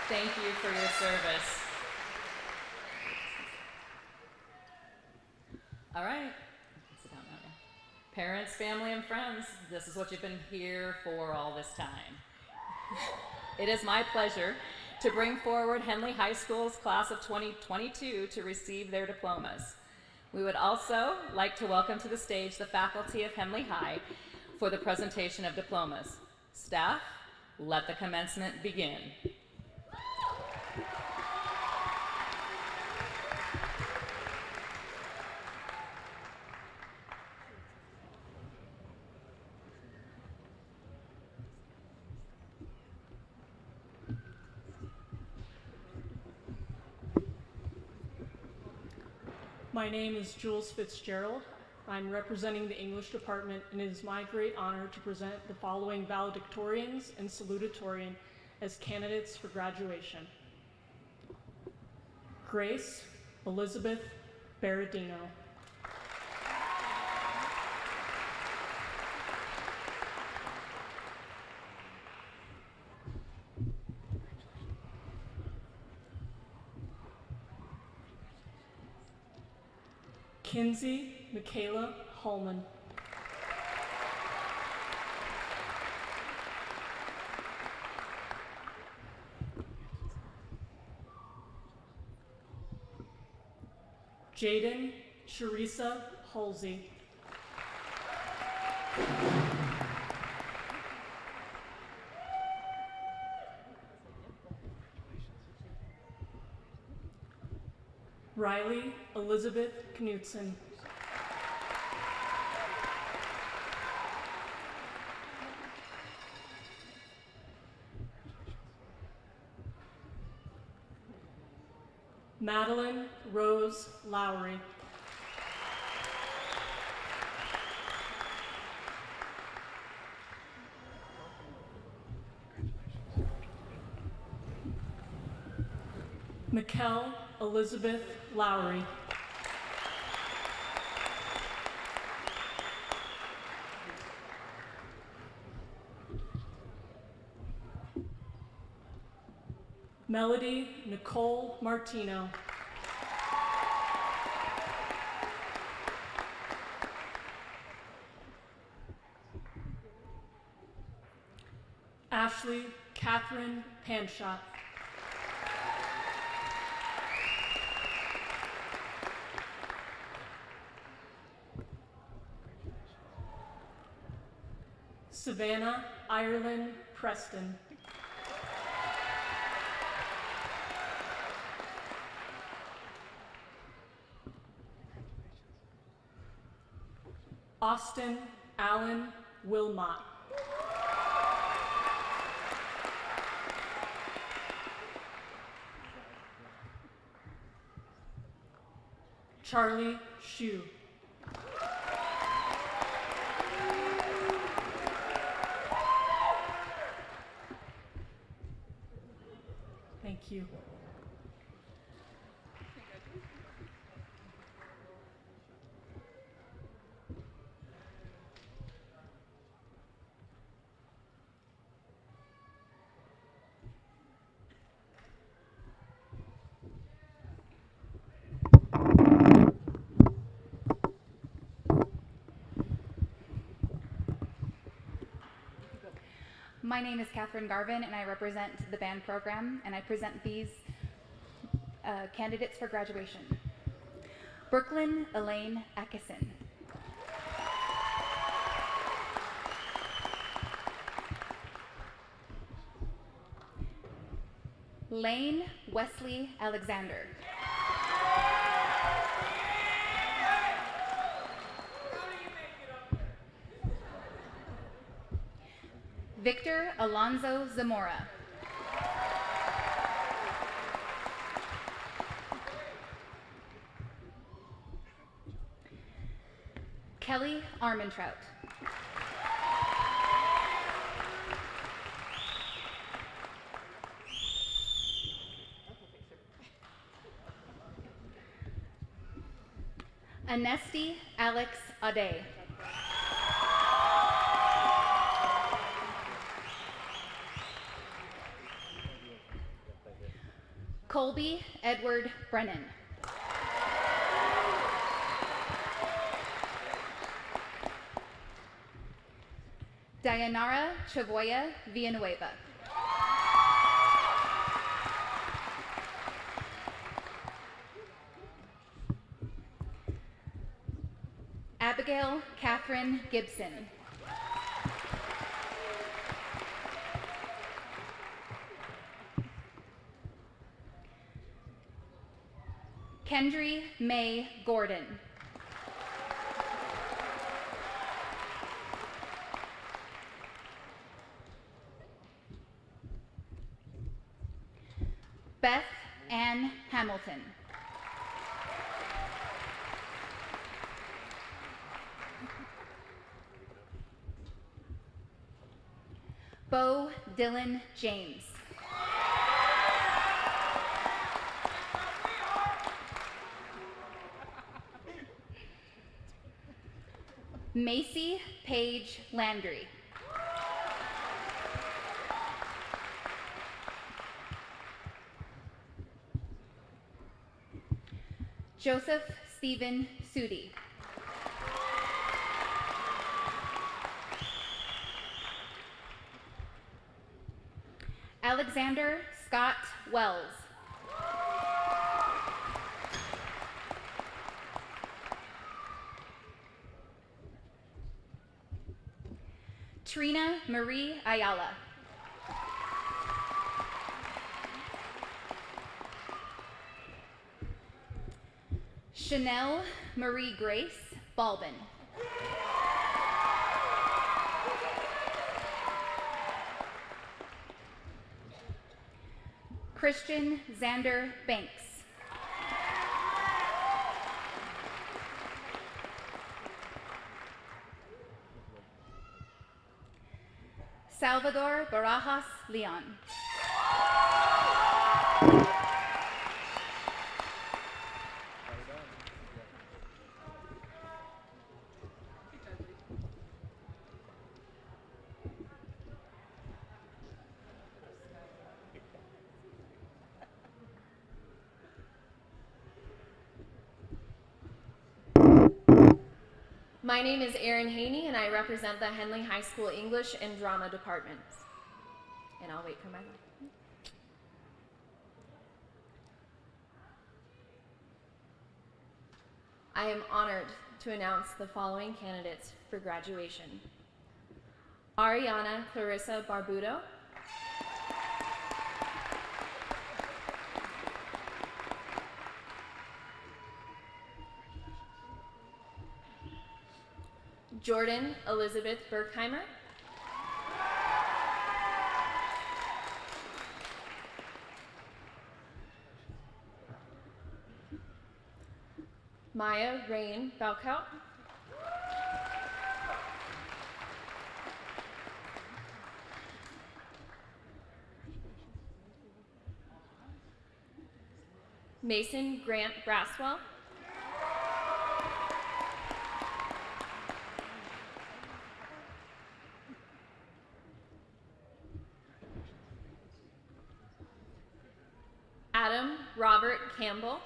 Thank you for your service. All right. Sit down now. Parents, family, and friends, this is what you've been here for all this time. It is my pleasure to bring forward Henley High School's class of 2022 to receive their diplomas. We would also like to welcome to the stage the faculty of Henley High for the presentation of diplomas. Staff, let the commencement begin. My name is Jules Fitzgerald. I'm representing the English department, and it is my great honor to present the following valedictorians and salutatorian as candidates for graduation. Grace Elizabeth Berardino. Kinsey Michaela Holman. Jaden Charissa Halsey. Riley Elizabeth Knutson. Madeline Rose Lowry. Mikkel Elizabeth Lowry. Melody Nicole Martino. Ashley Catherine Panshot. Savannah Ireland Preston. Austin Allen Wilmot. Charlie Shu. Thank you. My name is Catherine Garvin, and I represent the band program, and I present these candidates for graduation. Brooklyn Elaine Atkinson. Lane Wesley Alexander. Victor Alonzo Zamora. Kelly Armentrout. Anesti Alex Ade. Colby Edward Brennan. Dayanara Chavoya Villanueva. Abigail Catherine Gibson. Kendry May Gordon. Beth Ann Hamilton. Bo Dylan James. Macy Paige Landry. Joseph Stephen Sudi. Alexander Scott Wells. Trina Marie Ayala. Chanel Marie Grace Balbin. Christian Xander Banks. Salvador Barajas Leon. My name is Erin Haney, and I represent the Henley High School English and Drama departments. And I'll wait for my line. I am honored to announce the following candidates for graduation. Ariana Clarissa Barbudo, Jordan Elizabeth Berkheimer, Maya Rain Balkout, Mason Grant Braswell, Adam Robert Campbell,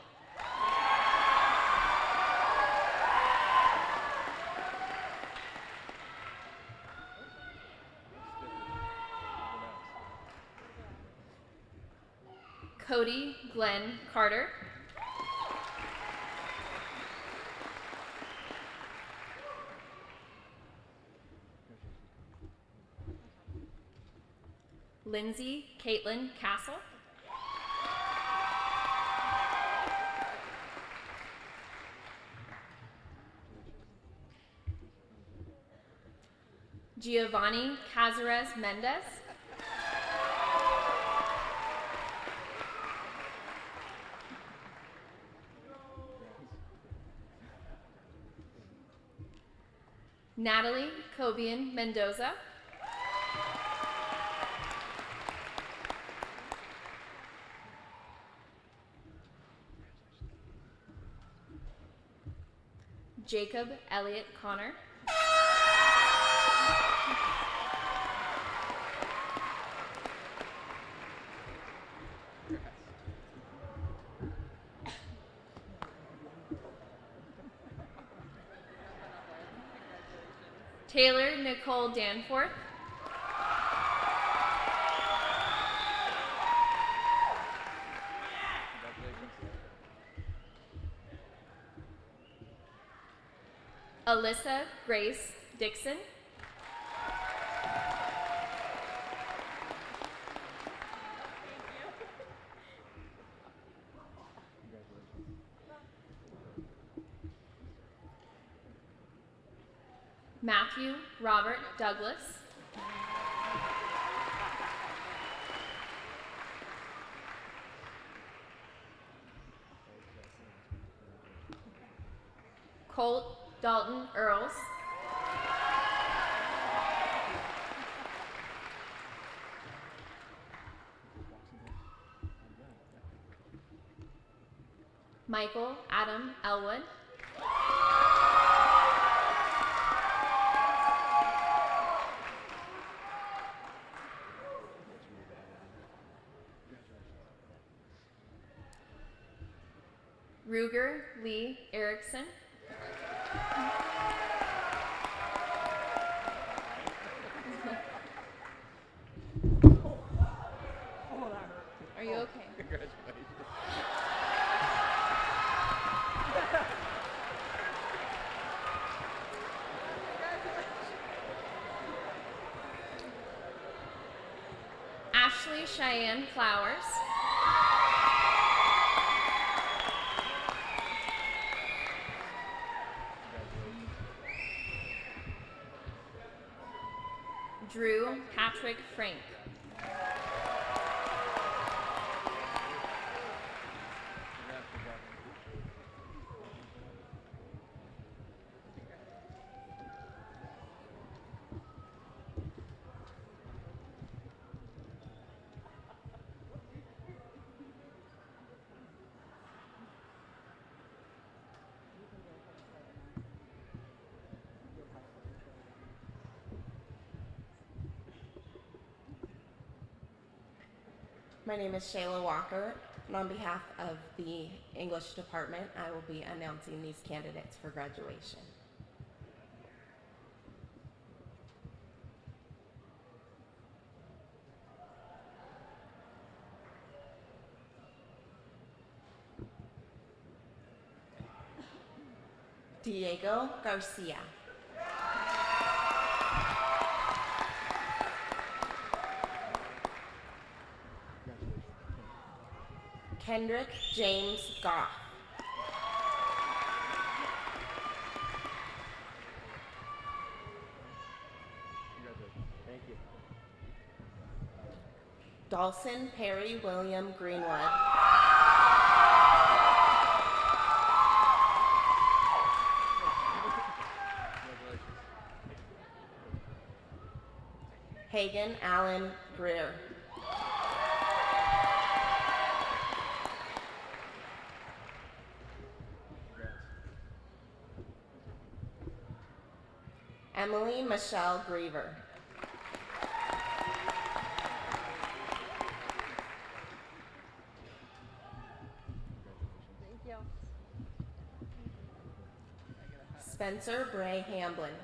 Cody Glenn Carter, Lindsay Caitlin Castle, Giovanni Cazares Mendez, Natalie Cobian Mendoza, Jacob Elliott Connor, Taylor Nicole Danforth, Alyssa Grace Dixon, Matthew Robert Douglas, Colt Dalton Earls, Michael Adam Elwood, Ruger Lee Erickson, are you okay? Ashley Cheyenne Flowers, Drew Patrick Frank, My name is Shayla Walker, and on behalf of the English department, I will be announcing these candidates for graduation. Diego Garcia. Kendrick James Goff. Thank you. Dawson Perry William Greenwood. Hagen Allen Greer. Emily Michelle Griever. Thank you. Spencer Bray Hamblin.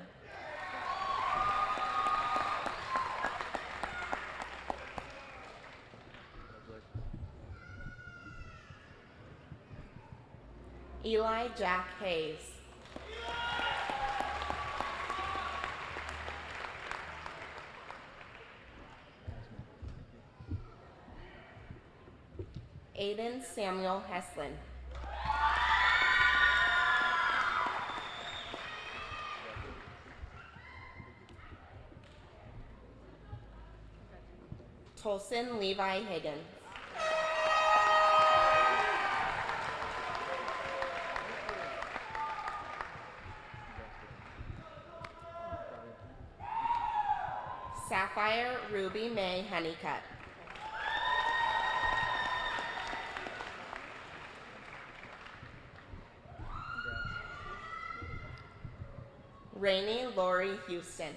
Eli Jack Hayes. Aiden Samuel Heslin. Tolson Levi Higgins. Sapphire Ruby May Honeycutt. Rainey Lori Houston.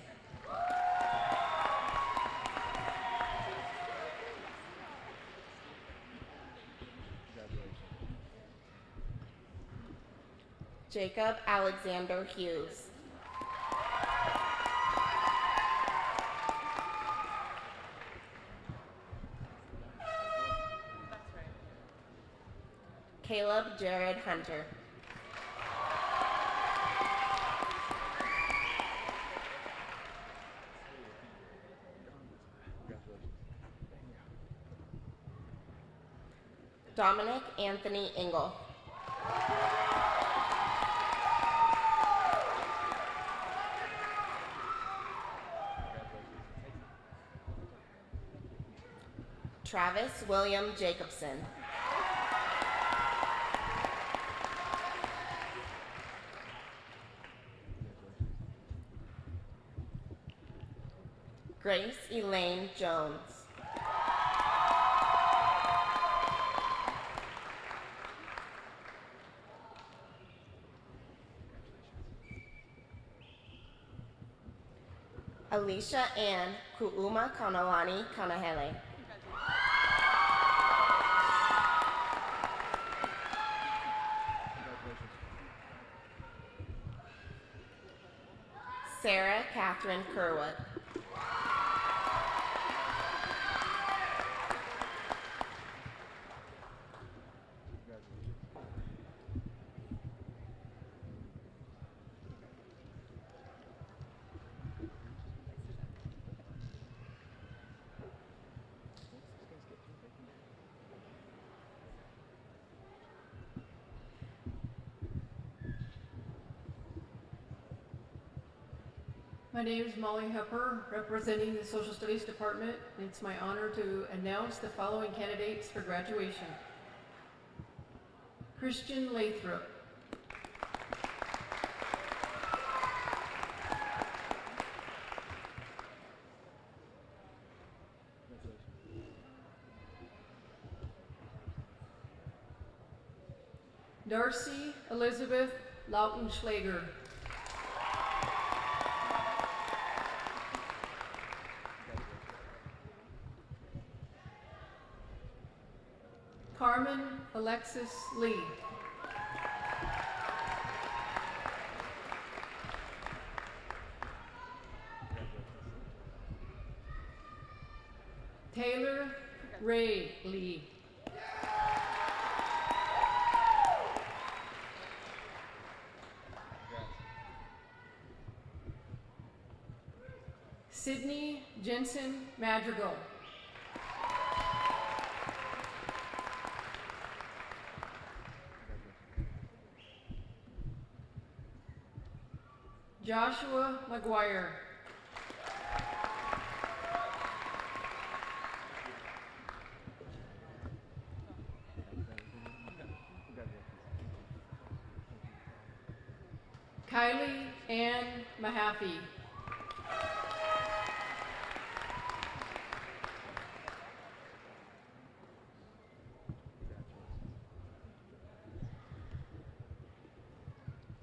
Jacob Alexander Hughes. Caleb Jared Hunter. Dominic Anthony Engel. Travis William Jacobson. Grace Elaine Jones. Alicia Ann Kuuma Kanalani Kanahele. Sarah Catherine Kerwood. My name is Molly Hepper, representing the Social Studies Department, and it's my honor to announce the following candidates for graduation. Christian Lathrop. Darcy Elizabeth Lautenschlager. Carmen Alexis Lee. Taylor Ray Lee. Sydney Jensen Madrigal. Joshua McGuire. Kylie Ann Mahaffey.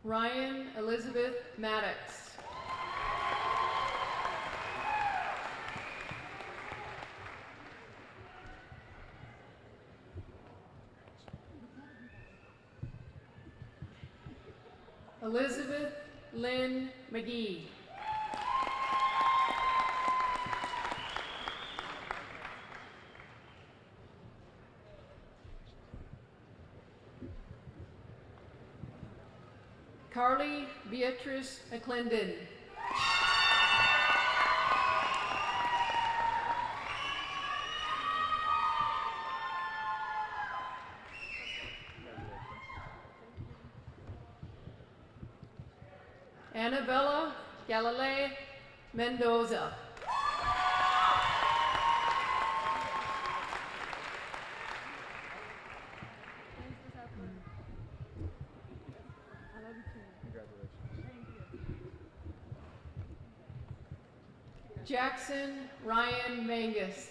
Ryan Elizabeth Maddox. Elizabeth Lynn McGee. Carly Beatrice McClendon. Annabella Galilei Mendoza. Jackson Ryan Mangus.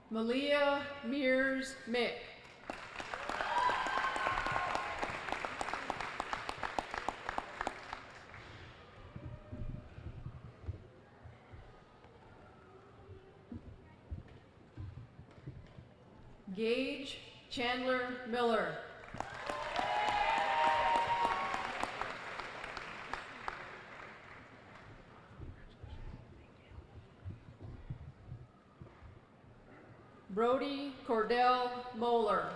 Malia Mears Mick. Gage Chandler Miller. Brody Cordell Moeller.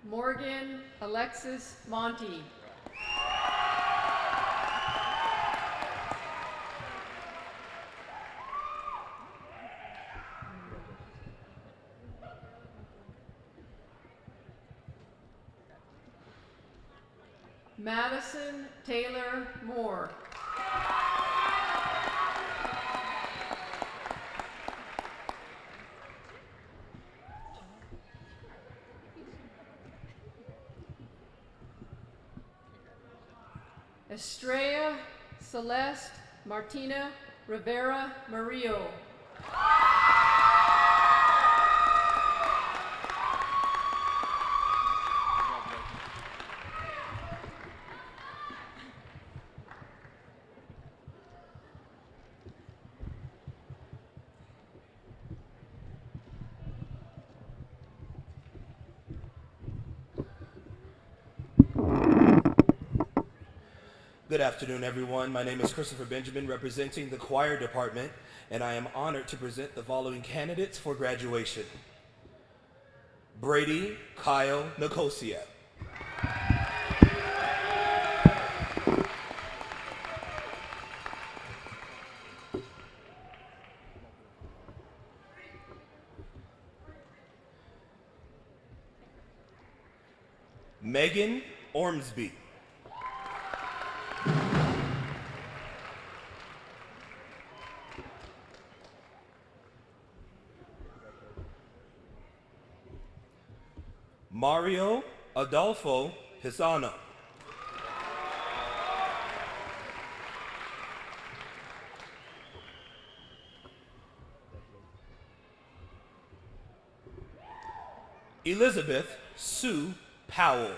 Morgan Alexis Monty. Madison Taylor Moore. Estrella Celeste Martina Rivera Murillo. Good afternoon, everyone. My name is Christopher Benjamin, representing the choir department, and I am honored to present the following candidates for graduation. Brady Kyle Nicosia. Megan Ormsby. Mario Adolfo Hisano. Elizabeth Sue Powell.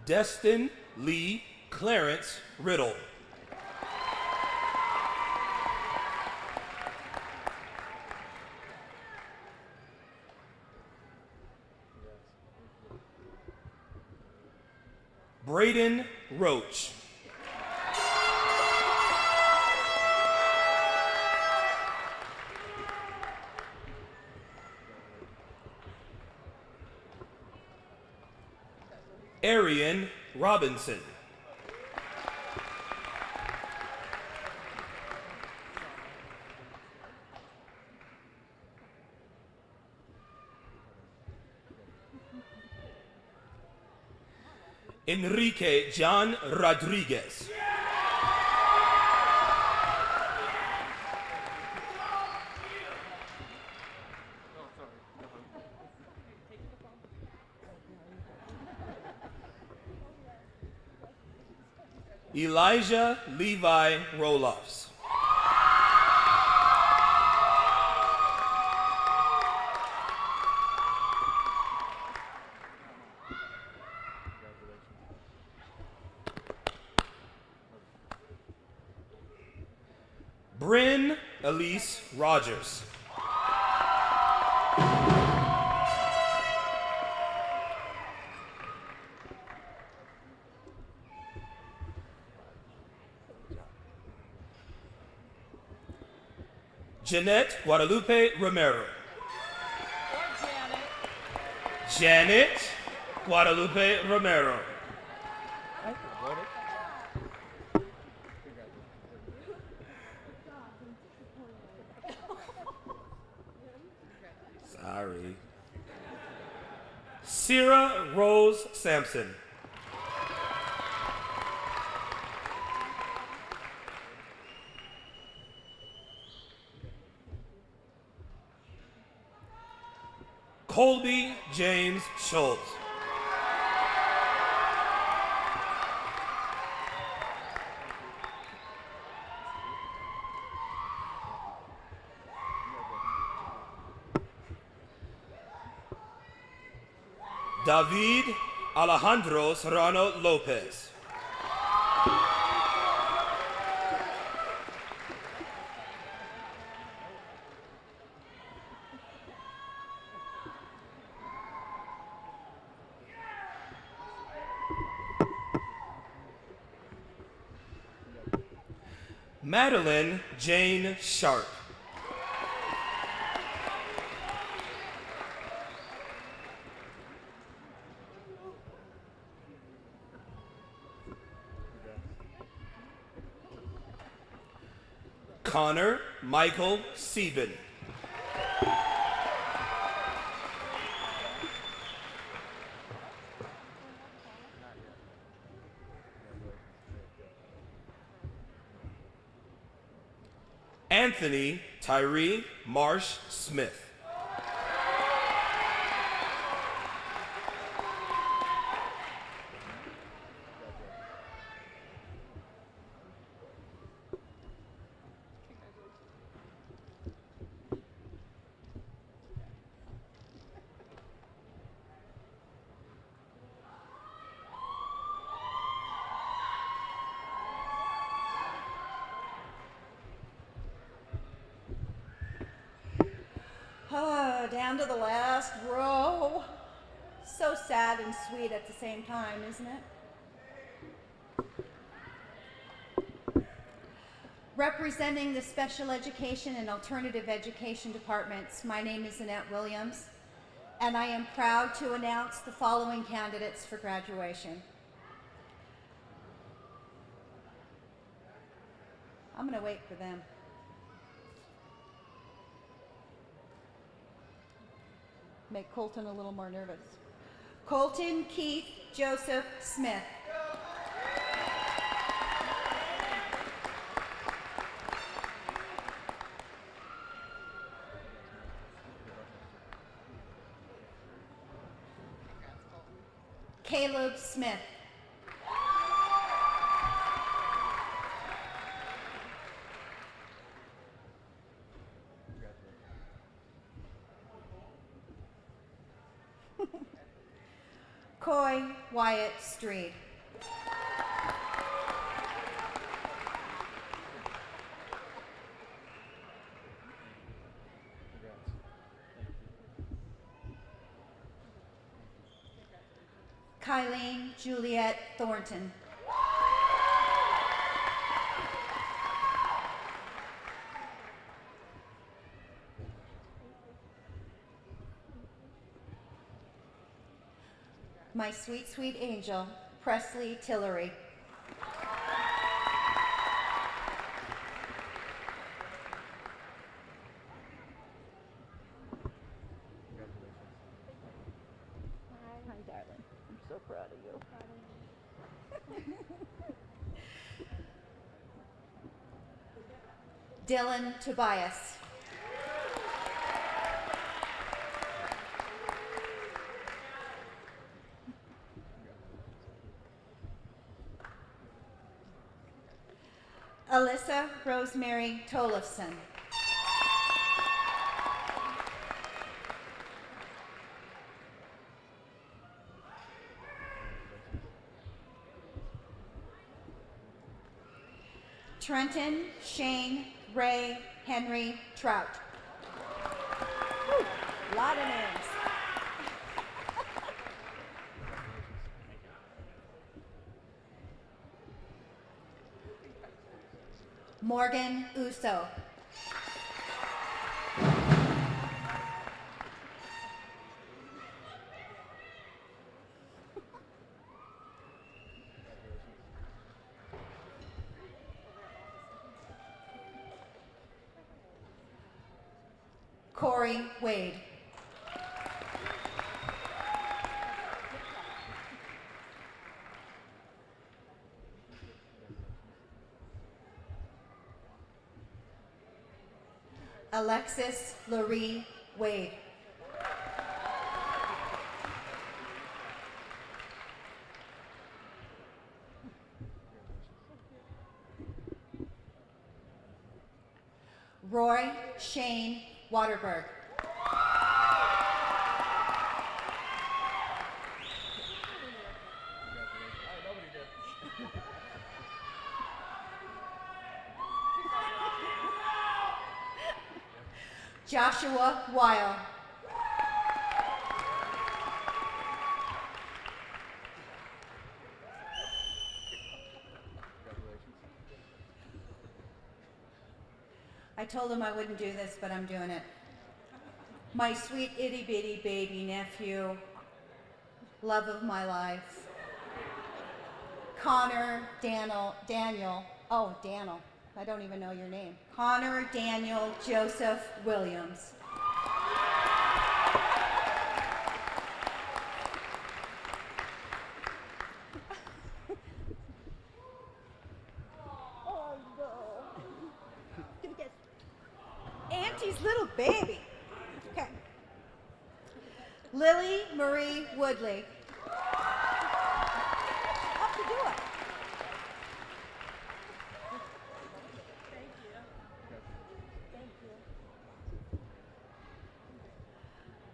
Destin Lee Clarence Riddle. Braden Roach. Arian Robinson. Enrique John Rodriguez. Elijah Levi Roloffs. Bryn Elise Rogers. Jeanette Guadalupe Romero. Janet Guadalupe Romero. Sorry. Sierra Rose Sampson. Colby James Schultz. David Alejandro Serrano Lopez. Madeline Jane Sharp. Connor Michael Sieben. Anthony Tyree Marsh Smith. Down to the last row. So sad and sweet at the same time, isn't it? Representing the Special Education and Alternative Education Departments, my name is Annette Williams, and I am proud to announce the following candidates for graduation. I'm going to wait for them. Make Colton a little more nervous. Colton Keith Joseph Smith. Caleb Smith. McCoy Wyatt Street. Kylene Juliet Thornton. My sweet, sweet angel, Presley Tillery. Hi, darling. I'm so proud of you. Dylan Tobias. Alyssa Rosemary Tollefson. Trenton Shane Ray Henry Trout. Whew, lot of names. Morgan Uso. Corey Wade. Alexis Laurie Wade. Roy Shane Waterberg. Joshua Weil. I told him I wouldn't do this, but I'm doing it. My sweet itty bitty baby nephew, love of my life, Connor Daniel, I don't even know your name. Connor Daniel Joseph Williams. Oh no. Auntie's little baby. Okay. Lily Marie Woodley. Up to do it.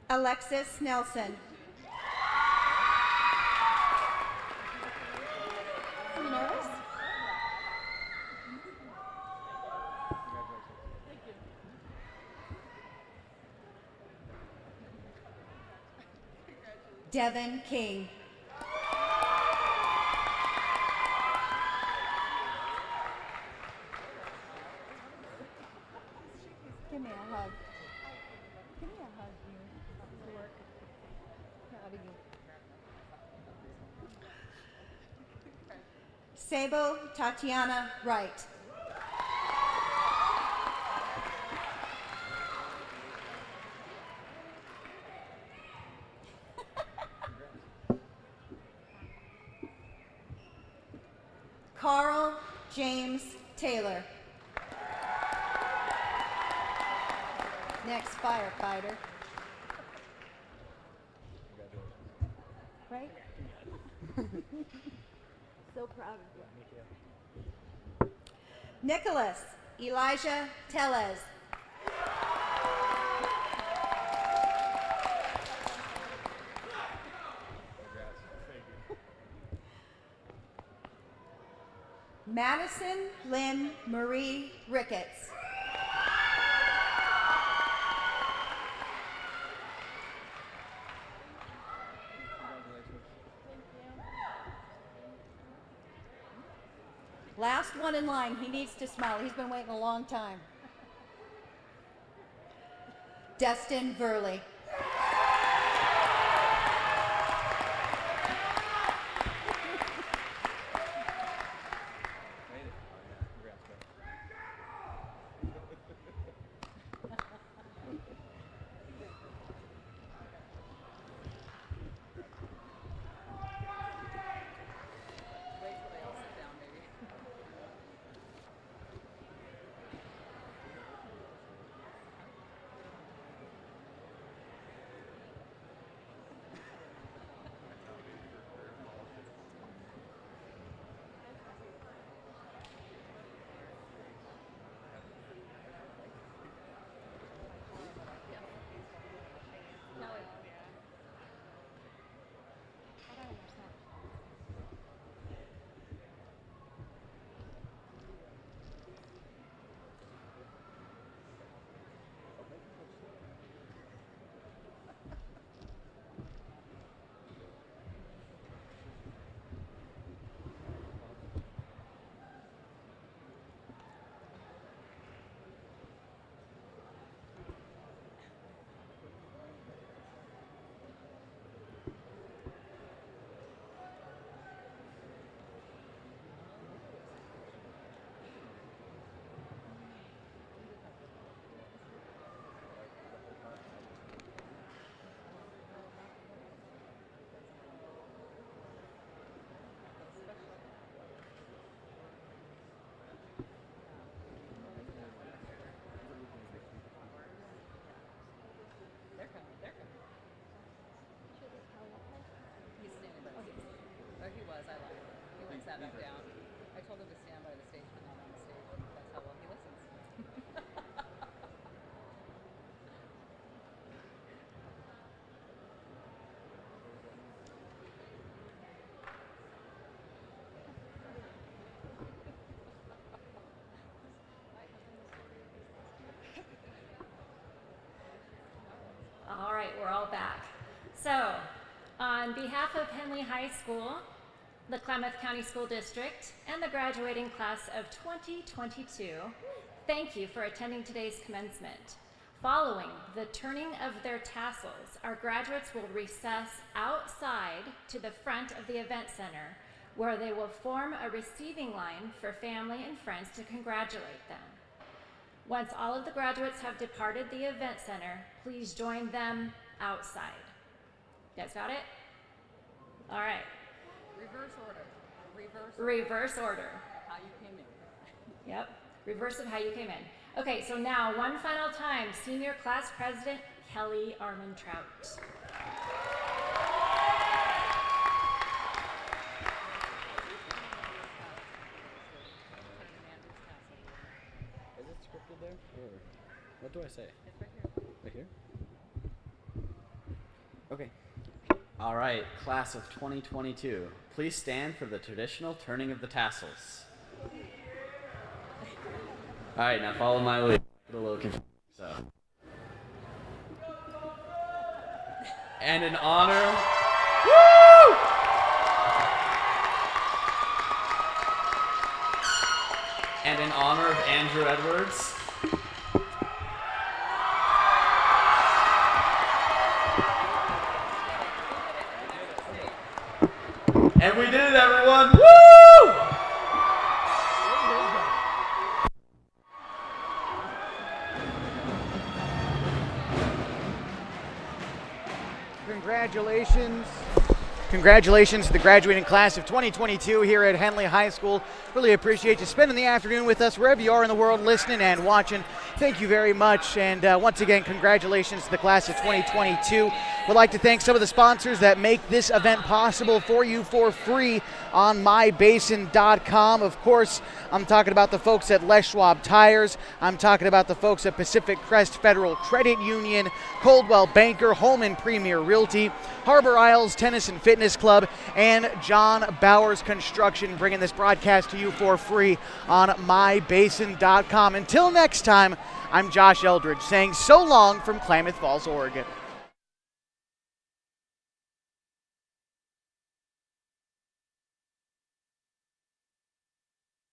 Alexis Nelson. You nervous? Devin King. Give me a hug. Give me a hug, you. Proud of you. Sabo Tatiana Wright. Carl James Taylor. Next firefighter. Right? So proud of you. Nicholas Elijah Tellez. Madison Lynn Marie Ricketts. Last one in line. He needs to smile. He's been waiting a long time. Destin Verley. Sat back down. I told him to stand by the stage, but not on the stage. That's how well he listens. All right, we're all back. So, on behalf of Henley High School, the Klamath County School District, and the graduating class of 2022, thank you for attending today's commencement. Following the turning of their tassels, our graduates will recess outside to the front of the event center, where they will form a receiving line for family and friends to congratulate them. Once all of the graduates have departed the event center, please join them outside. You guys got it? All right. Reverse order. Reverse order. How you came in. Yep. Reverse of how you came in. Okay, so now one final time, Senior Class President Kelly Armentrout. Is it scripted there? Or what do I say? It's right here. Right here? Okay. All right, class of 2022, please stand for the traditional turning of the tassels. All right, now follow my lead. Get a little confused. So. And in honor. Woo! And in honor of Andrew Edwards. And we did it, everyone! Woo! Congratulations. Congratulations to the graduating class of 2022 here at Henley High School. Really appreciate you spending the afternoon with us wherever you are in the world listening and watching. Thank you very much. And once again, congratulations to the class of 2022. Would like to thank some of the sponsors that make this event possible for you for free on mybasin.com. Of course, I'm talking about the folks at Les Schwab Tires. I'm talking about the folks at Pacific Crest Federal Credit Union, Coldwell Banker, Holman Premier Realty, Harbor Isles Tennis and Fitness Club, and John Bowers Construction, bringing this broadcast to you for free on mybasin.com. Until next time, I'm Josh Eldridge saying so long from Klamath Falls, Oregon.